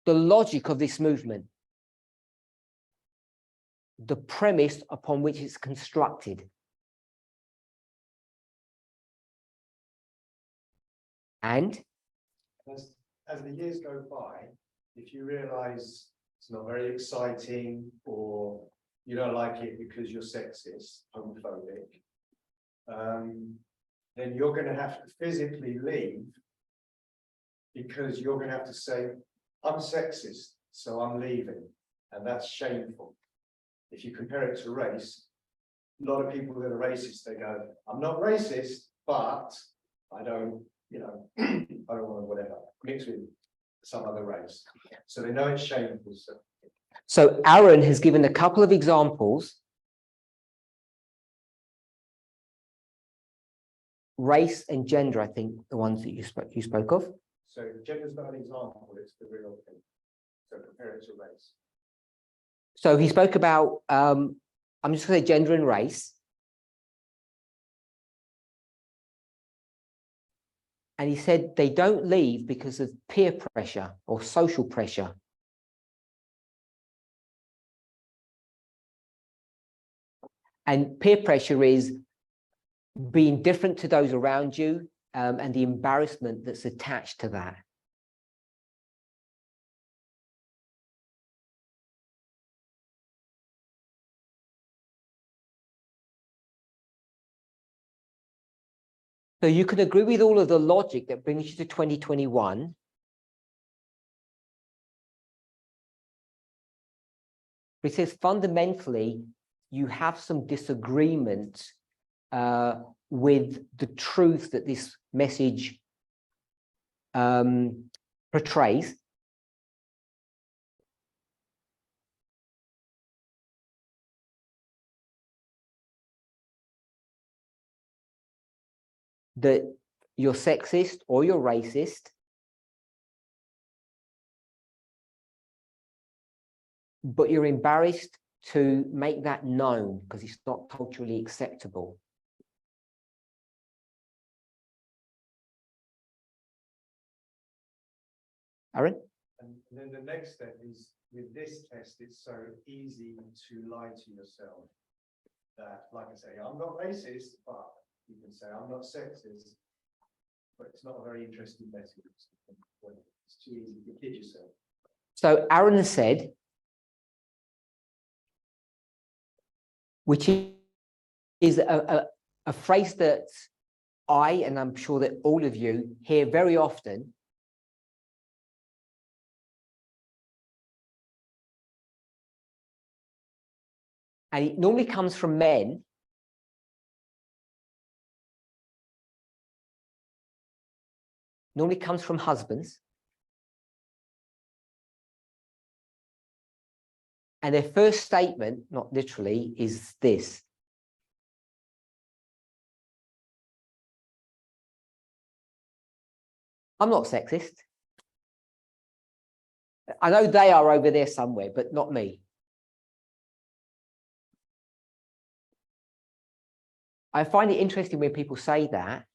The logic of this movement, the premise upon which it's constructed. And as the years go by, if you realize it's not very exciting or you don't like it because you're sexist, homophobic, then you're going to have to physically leave because you're going to have to say, I'm sexist, so I'm leaving. And that's shameful. If you compare it to race, a lot of people that are racist, they go, I'm not racist, but I don't, I don't want to whatever, mix with some other race. So they know it's shameful. So Aaron has given a couple of examples. Race and gender, I think, the ones that you spoke of. So gender's not an example, it's the real thing. So compare it to race. So he spoke about, I'm just going to say gender and race. And he said they don't leave because of peer pressure or social pressure. And peer pressure is being different to those around you, and the embarrassment that's attached to that. So you can agree with all of the logic that brings you to 2021. But it says fundamentally, you have some disagreement with the truth that this message portrays. That you're sexist or you're racist. But you're embarrassed to make that known because it's not culturally acceptable. Aaron? And then the next step is with this test, it's so easy to lie to yourself that, like I say, I'm not racist, but you can say I'm not sexist, but it's not a very interesting message. It's too easy to kid yourself. So Aaron said, which is a phrase that I, and I'm sure that all of you, hear very often. And it normally comes from men. Normally comes from husbands. And their first statement, not literally, is this. I'm not sexist. I know they are over there somewhere, but not me. I find it interesting when people say that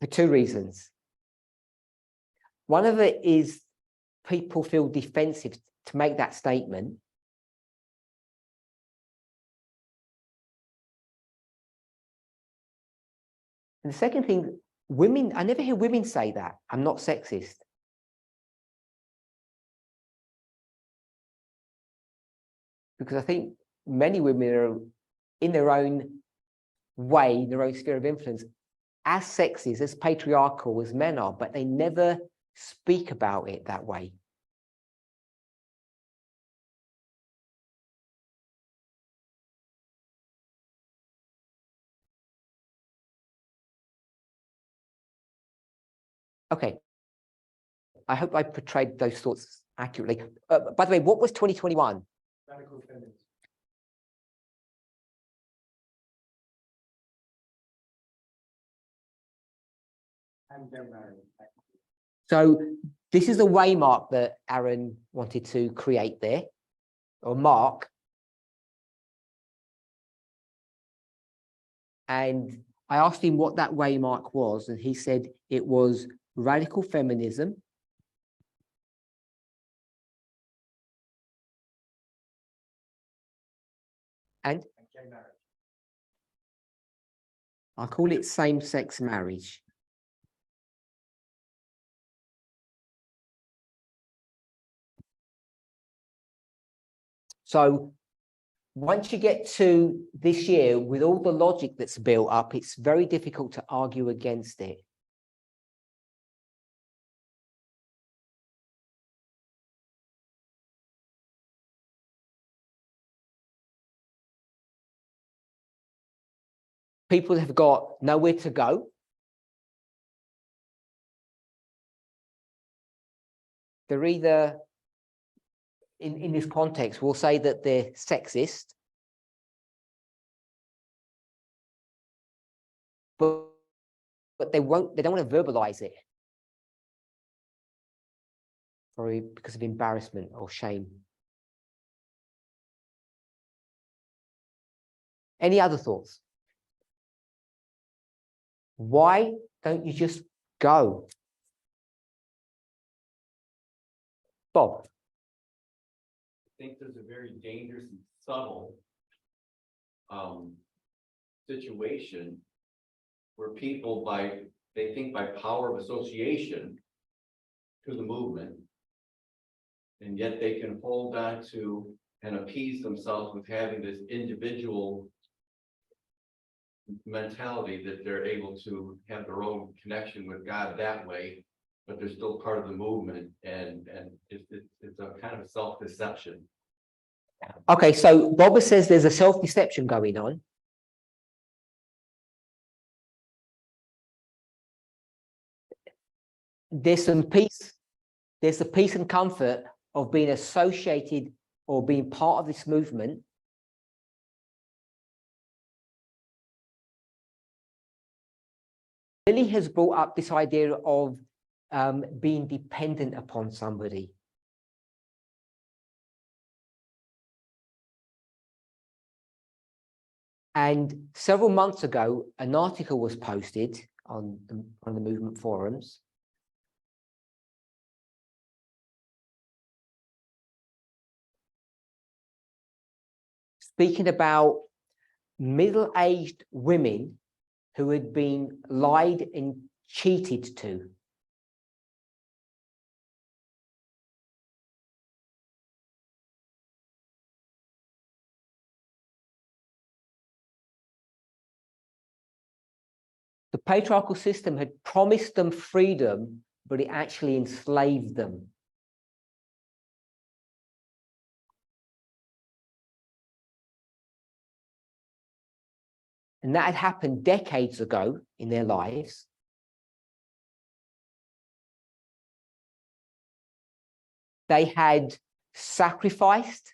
for two reasons. One of it is people feel defensive to make that statement. And the second thing, women, I never hear women say that. I'm not sexist. Because I think many women are in their own way, their own sphere of influence, as sexist, as patriarchal as men are, but they never speak about it that way. Okay. I hope I portrayed those thoughts accurately. By the way, what was 2021? Radical feminism. And they're married. So this is a waymark that Aaron wanted to create there, or mark. And I asked him what that waymark was, and he said it was radical feminism, and gay marriage. I call it same-sex marriage. So once you get to this year, with all the logic that's built up, it's very difficult to argue against it. people have got nowhere to go. They're either, in this context, we'll say that they're sexist, but they don't want to verbalize it because of embarrassment or shame. Any other thoughts? Why don't you just go? Bob? I think there's a very dangerous and subtle situation where people they think by power of association to the movement, and yet they can hold on to and appease themselves with having this individual mentality that they're able to have their own connection with God that way, but they're still part of the movement, and it's a kind of self-deception. Okay, so Bob says there's a self-deception going on. There's some peace. There's the peace and comfort of being associated or being part of this movement. Lily has brought up this idea of being dependent upon somebody. And several months ago, an article was posted on the movement forums speaking about middle-aged women who had been lied and cheated to. The patriarchal system had promised them freedom, but it actually enslaved them. And that had happened decades ago in their lives. They had sacrificed,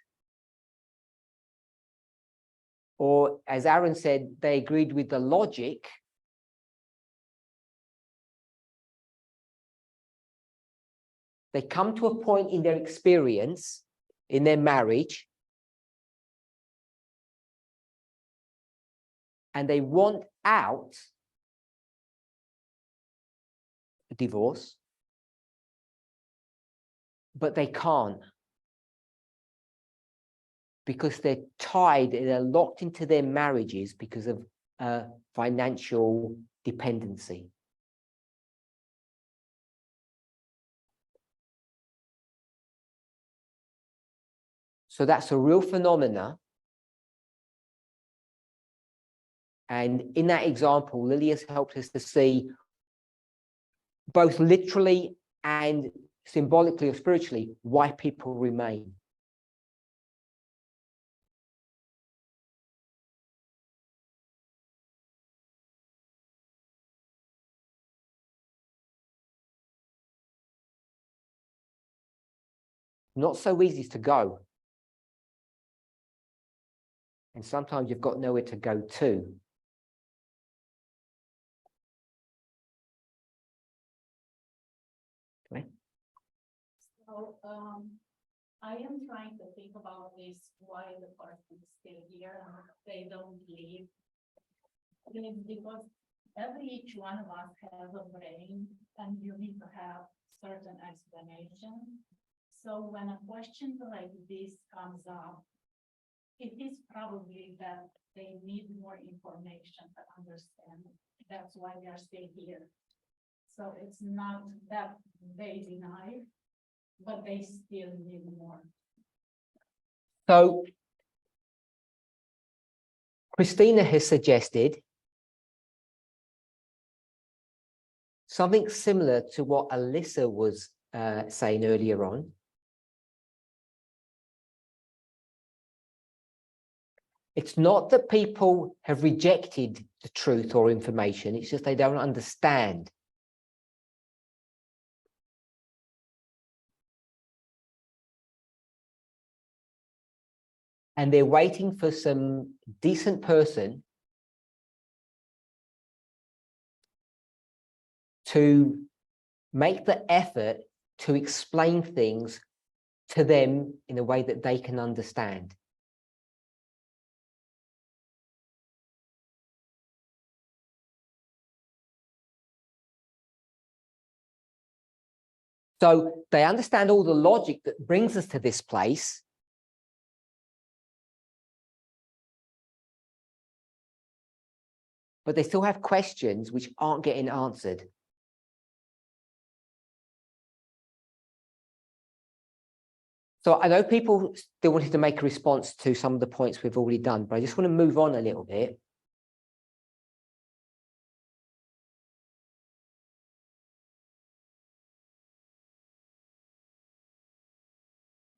or as Aaron said, they agreed with the logic they come to a point in their experience, in their marriage, and they want out a divorce, but they can't because they're tied and they're locked into their marriages because of financial dependency. So that's a real phenomena. And in that example, Lily has helped us to see both literally and symbolically or spiritually why people remain. Not so easy to go. And sometimes you've got nowhere to go to. Okay. So, I am trying to think about this, why the person is still here and they don't leave. It is because each one of us has a brain and you need to have certain explanation. So when a question like this comes up, it is probably that they need more information to understand. That's why they are still here. So it's not that they deny, but they still need more. So Christina has suggested something similar to what Alyssa was saying earlier on. It's not that people have rejected the truth or information, it's just they don't understand. And they're waiting for some decent person to make the effort to explain things to them in a way that they can understand. So they understand all the logic that brings us to this place. But they still have questions which aren't getting answered. So I know people still wanted to make a response to some of the points we've already done, but I just want to move on a little bit.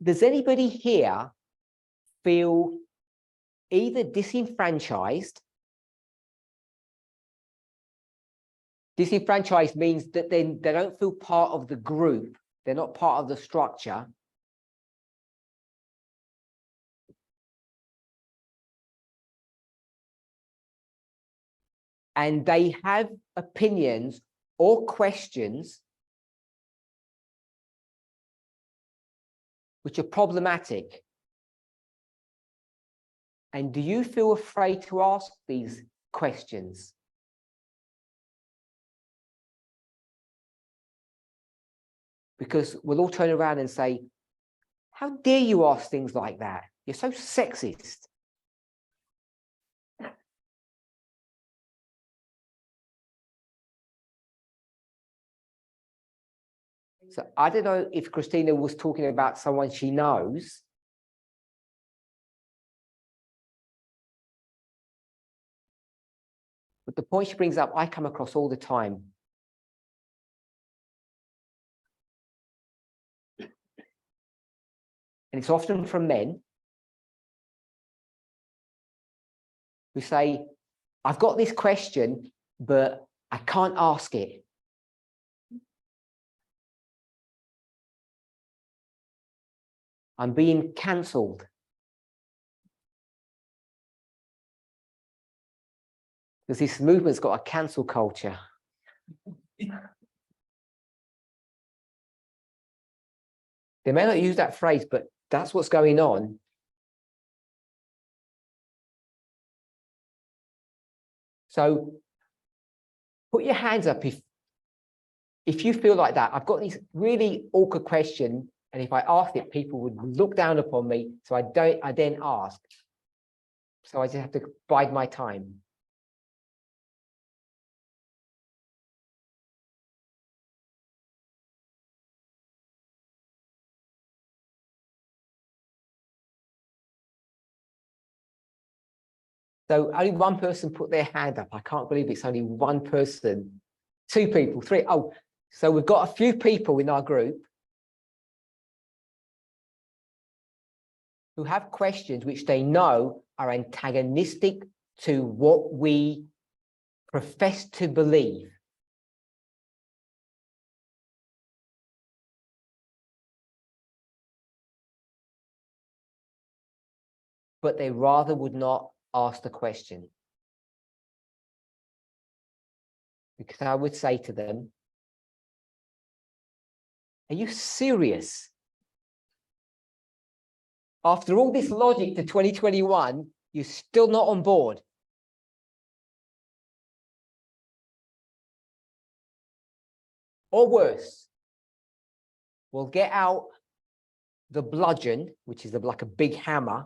Does anybody here feel either disenfranchised? Disenfranchised means that then they don't feel part of the group. They're not part of the structure. And they have opinions or questions which are problematic. And do you feel afraid to ask these questions? Because we'll all turn around and say, how dare you ask things like that? You're so sexist. So I don't know if Christina was talking about someone she knows. But the point she brings up, I come across all the time. And it's often from men who say, I've got this question, but I can't ask it. I'm being cancelled. Because this movement's got a cancel culture. They may not use that phrase, but that's what's going on. So put your hands up if you feel like that. I've got this really awkward question, and if I asked it, people would look down upon me. So I then ask. So I just have to bide my time. So only one person put their hand up. I can't believe it's only one person. 2 people, 3. Oh, so we've got a few people in our group who have questions which they know are antagonistic to what we profess to believe. But they rather would not ask the question. Because I would say to them, are you serious? After all this logic to 2021, you're still not on board. Or worse, we'll get out the bludgeon, which is like a big hammer.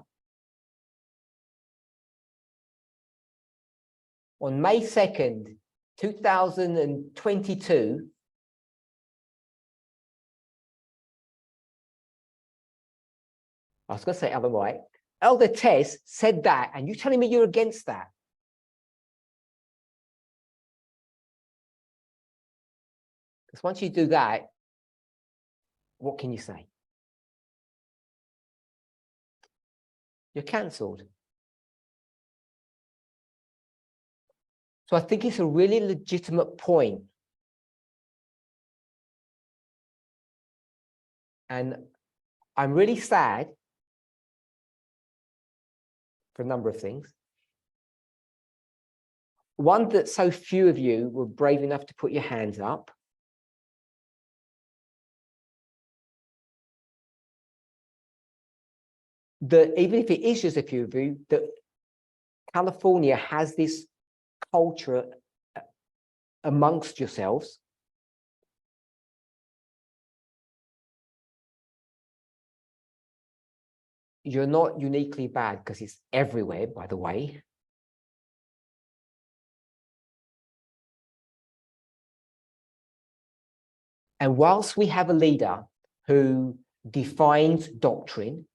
On May 2nd, 2022, I was going to say Ellen White, Elder Tess said that, and you're telling me you're against that? Because once you do that, what can you say? You're cancelled. So I think it's a really legitimate point. And I'm really sad for a number of things. One, that so few of you were brave enough to put your hands up. That even if it is just a few of you, that California has this culture amongst yourselves. You're not uniquely bad because it's everywhere, by the way. And whilst we have a leader who defines doctrine,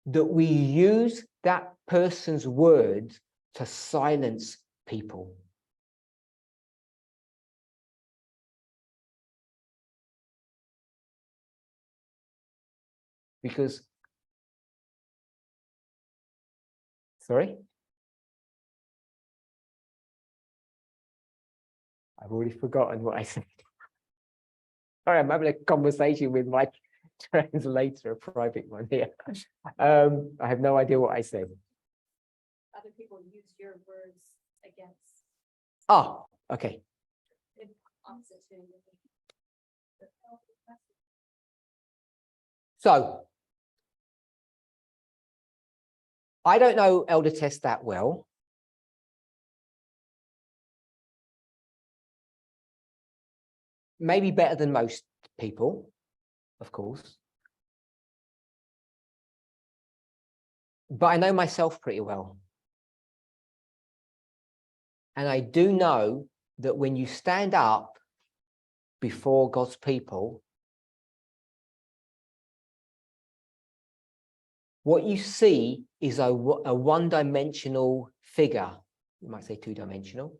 that we use that person's words to silence people. Because, sorry? I've already forgotten what I said. Sorry, I'm having a conversation with my translator, a private one here. I have no idea what I said. Other people use your words against Oh, okay. opposite to you. So, I don't know Elder Test that well. Maybe better than most people, of course. But I know myself pretty well. And I do know that when you stand up before God's people, what you see is a one-dimensional figure. You might say two-dimensional.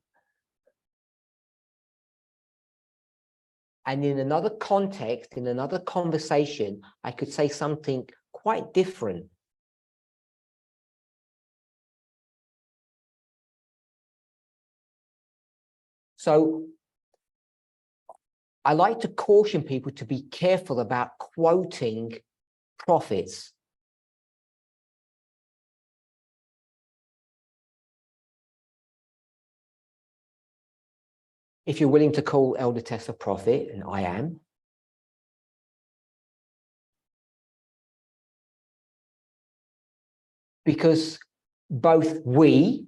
And in another context, in another conversation, I could say something quite different. So I like to caution people to be careful about quoting prophets. If you're willing to call Elder Tess a prophet, and I am, because both we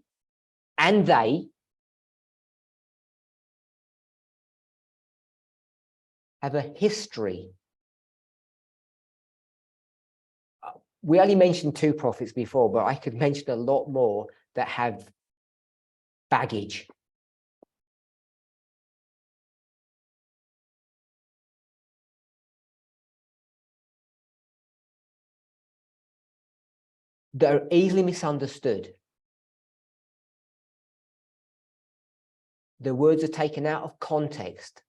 and they have a history. We only mentioned 2 prophets before, but I could mention a lot more that have baggage. That are easily misunderstood. The words are taken out of context.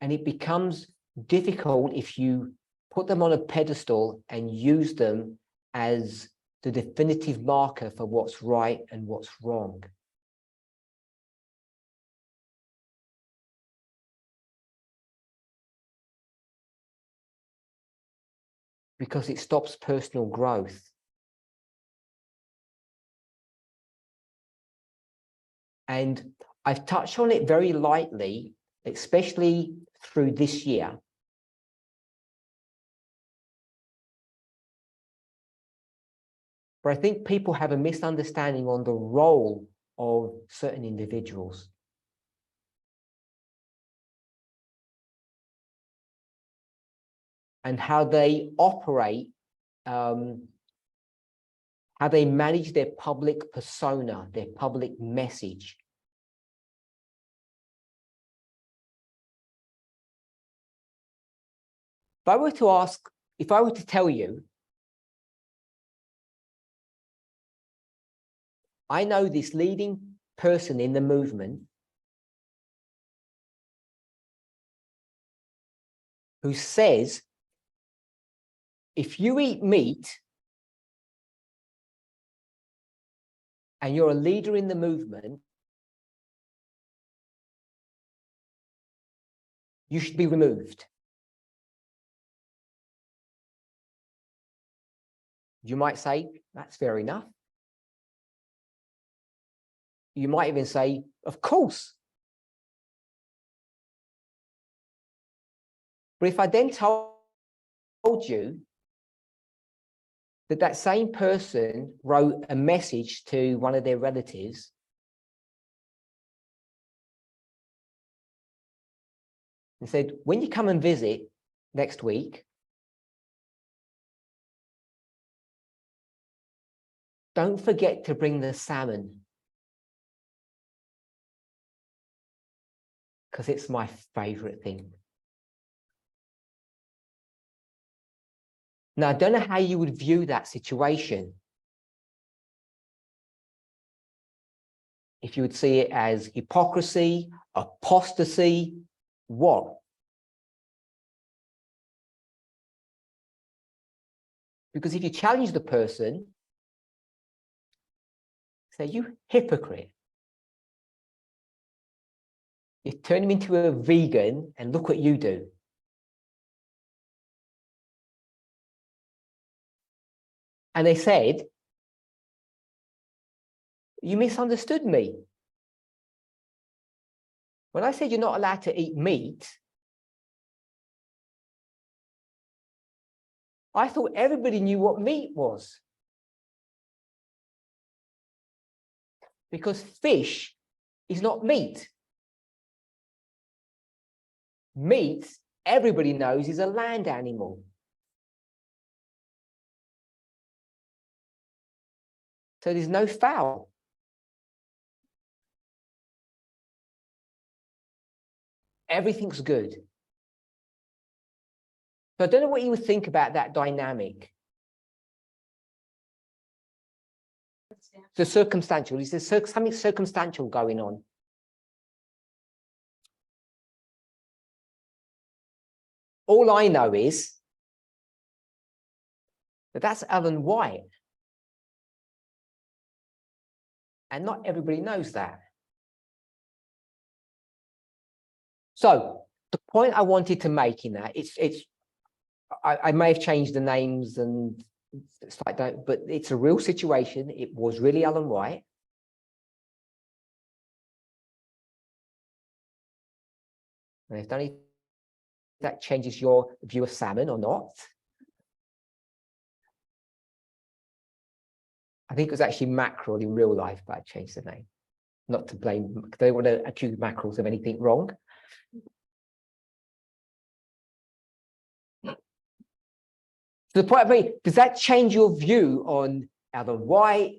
And it becomes difficult if you put them on a pedestal and use them as the definitive marker for what's right and what's wrong. Because it stops personal growth. And I've touched on it very lightly, especially through this year. But I think people have a misunderstanding on the role of certain individuals. And how they operate, how they manage their public persona, their public message. If I were to tell you, I know this leading person in the movement who says if you eat meat and you're a leader in the movement, you should be removed. You might say, that's fair enough. You might even say, of course. But if I then told you that that same person wrote a message to one of their relatives and said, when you come and visit next week, don't forget to bring the salmon, because it's my favorite thing. Now, I don't know how you would view that situation. If you would see it as hypocrisy, apostasy, what? Because if you challenge the person, say, you hypocrite. You turn him into a vegan and look what you do. And they said, you misunderstood me. When I said you're not allowed to eat meat, I thought everybody knew what meat was. Because fish is not meat. Meat, everybody knows, is a land animal. So there's no fowl. Everything's good. So I don't know what you would think about that dynamic. The circumstantial, is there something circumstantial going on? All I know is that that's Ellen White. And not everybody knows that. So the point I wanted to make in that, I may have changed the names and it's like that, but it's a real situation. It was really Ellen White. And I don't know if that changes your view of salmon or not. I think it was actually mackerel in real life, but I changed the name. Not to blame, because I don't want to accuse mackerels of anything wrong. To the point of me, does that change your view on Ellen White,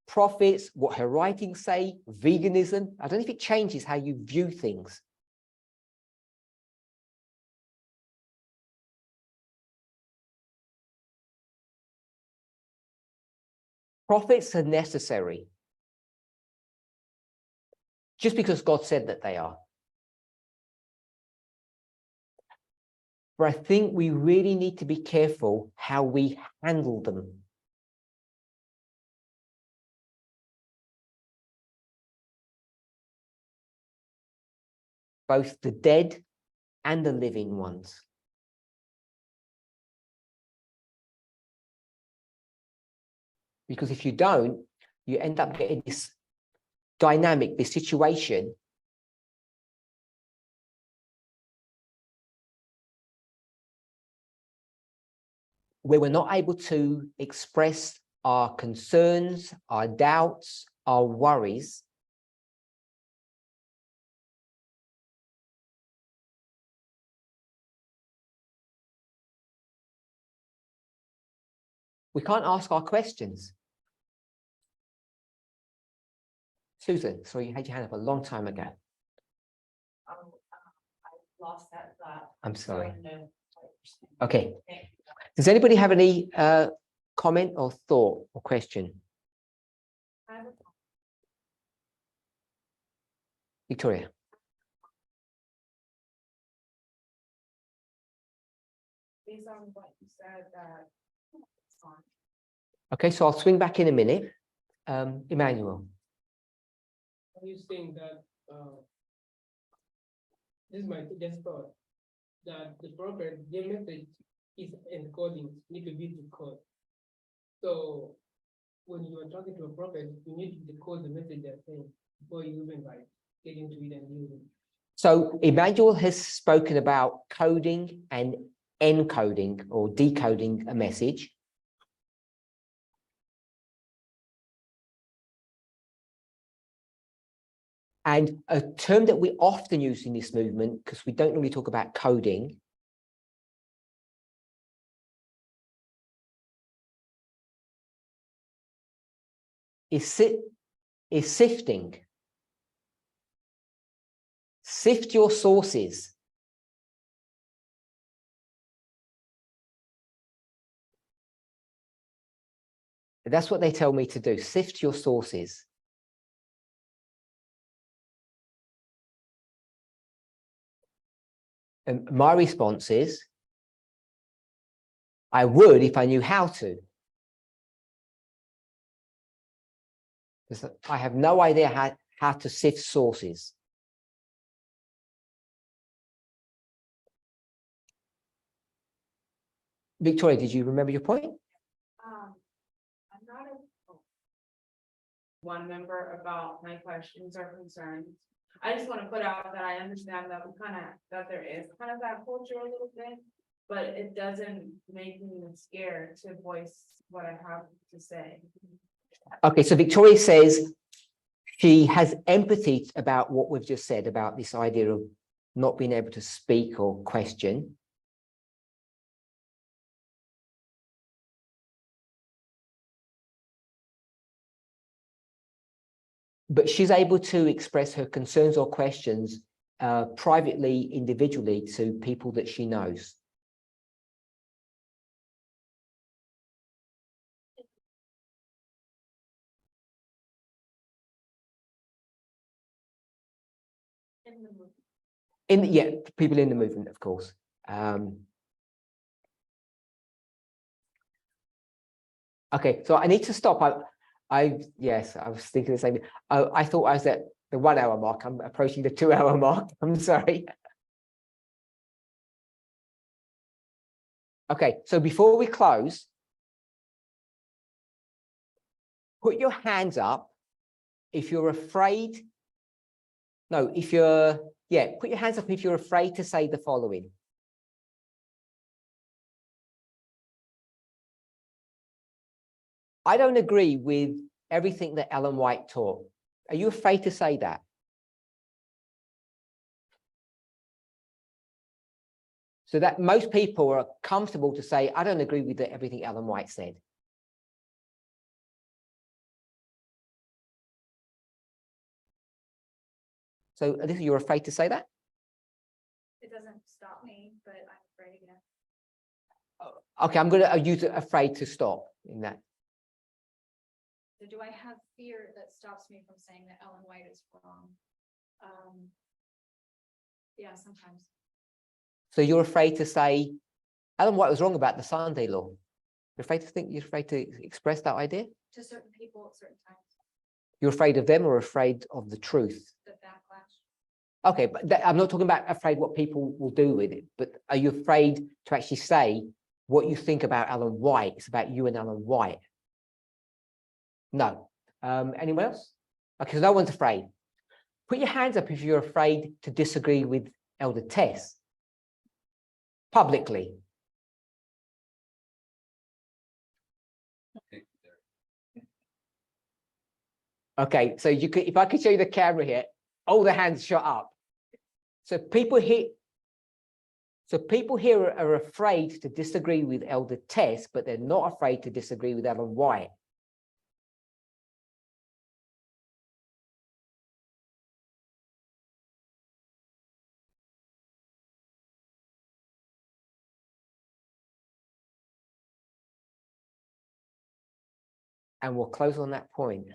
prophets, what her writings say, veganism? I don't know if it changes how you view things. Prophets are necessary. Just because God said that they are. But I think we really need to be careful how we handle them. Both the dead and the living ones. Because if you don't, you end up getting this dynamic, this situation where we're not able to express our concerns, our doubts, our worries. We can't ask our questions. Susan, sorry, you had your hand up a long time ago. I lost that thought. I'm sorry. No. Okay. Does anybody have any comment or thought or question? Victoria. Based on what you said that. It's fine. Okay, so I'll swing back in a minute. Emmanuel. Are you saying that, this is my just thought, that the prophet, their message is encoding, need to be decoded. So when you are talking to a prophet, you need to decode the message they're saying before you even like get into it and use it. So Emmanuel has spoken about coding and encoding or decoding a message. And a term that we often use in this movement, because we don't normally talk about coding, is sifting. Sift your sources. That's what they tell me to do. Sift your sources. And my response is, I would if I knew how to. Because I have no idea how to sift sources. Victoria, did you remember your point? I'm not one member about my questions or concerns. I just want to put out that I understand that that there is kind of that culture a little bit, but it doesn't make me scared to voice what I have to say. Okay, so Victoria says she has empathy about what we've just said about this idea of not being able to speak or question. But she's able to express her concerns or questions privately, individually to people that she knows. Yeah, people in the movement, of course. Okay, so I need to stop. Yes, I was thinking the same thing. I thought I was at the 1 hour mark. I'm approaching the 2 hour mark. I'm sorry. Okay, so before we close, put your hands up if you're afraid. No, put your hands up if you're afraid to say the following. I don't agree with everything that Ellen White taught. Are you afraid to say that? So that most people are comfortable to say, I don't agree with everything Ellen White said. So you're afraid to say that? It doesn't stop me, but I'm afraid again. Okay, I'm going to use afraid to stop in that. So do I have fear that stops me from saying that Ellen White is wrong? Yeah, sometimes. So you're afraid to say Ellen White was wrong about the Sunday law. You're afraid to express that idea? To certain people at certain times. You're afraid of them or afraid of the truth? The backlash. Okay, but I'm not talking about afraid what people will do with it, but are you afraid to actually say what you think about Ellen White? It's about you and Ellen White. No. Anyone else? Okay, so no one's afraid. Put your hands up if you're afraid to disagree with Elder Tess publicly. Okay, so you could, if I could show you the camera here, all the hands shot up. So people here are afraid to disagree with Elder Tess, but they're not afraid to disagree with Ellen White. And we'll close on that point.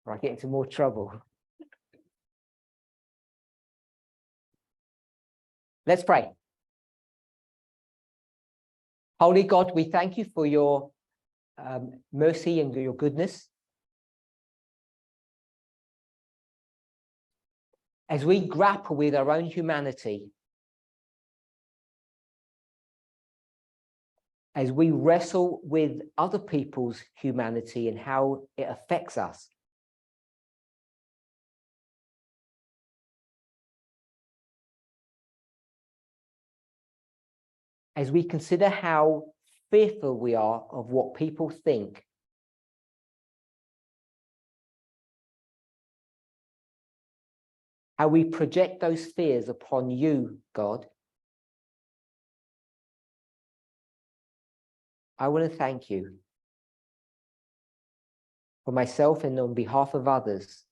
Or I get into more trouble. Let's pray. Holy God, we thank you for your mercy and your goodness. As we grapple with our own humanity, as we wrestle with other people's humanity and how it affects us, as we consider how fearful we are of what people think, how we project those fears upon you, God, I want to thank you for myself and on behalf of others,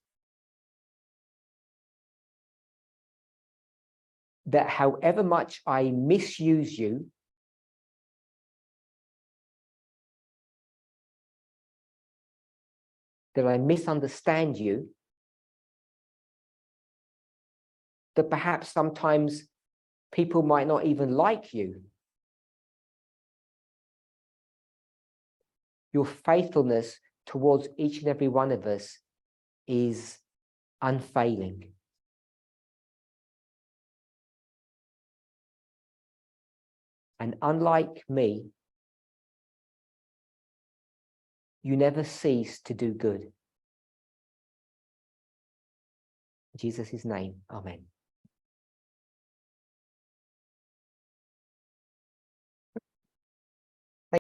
that however much I misuse you, that I misunderstand you, that perhaps sometimes people might not even like you, your faithfulness towards each and every one of us is unfailing. And unlike me, you never cease to do good. In Jesus' name, amen.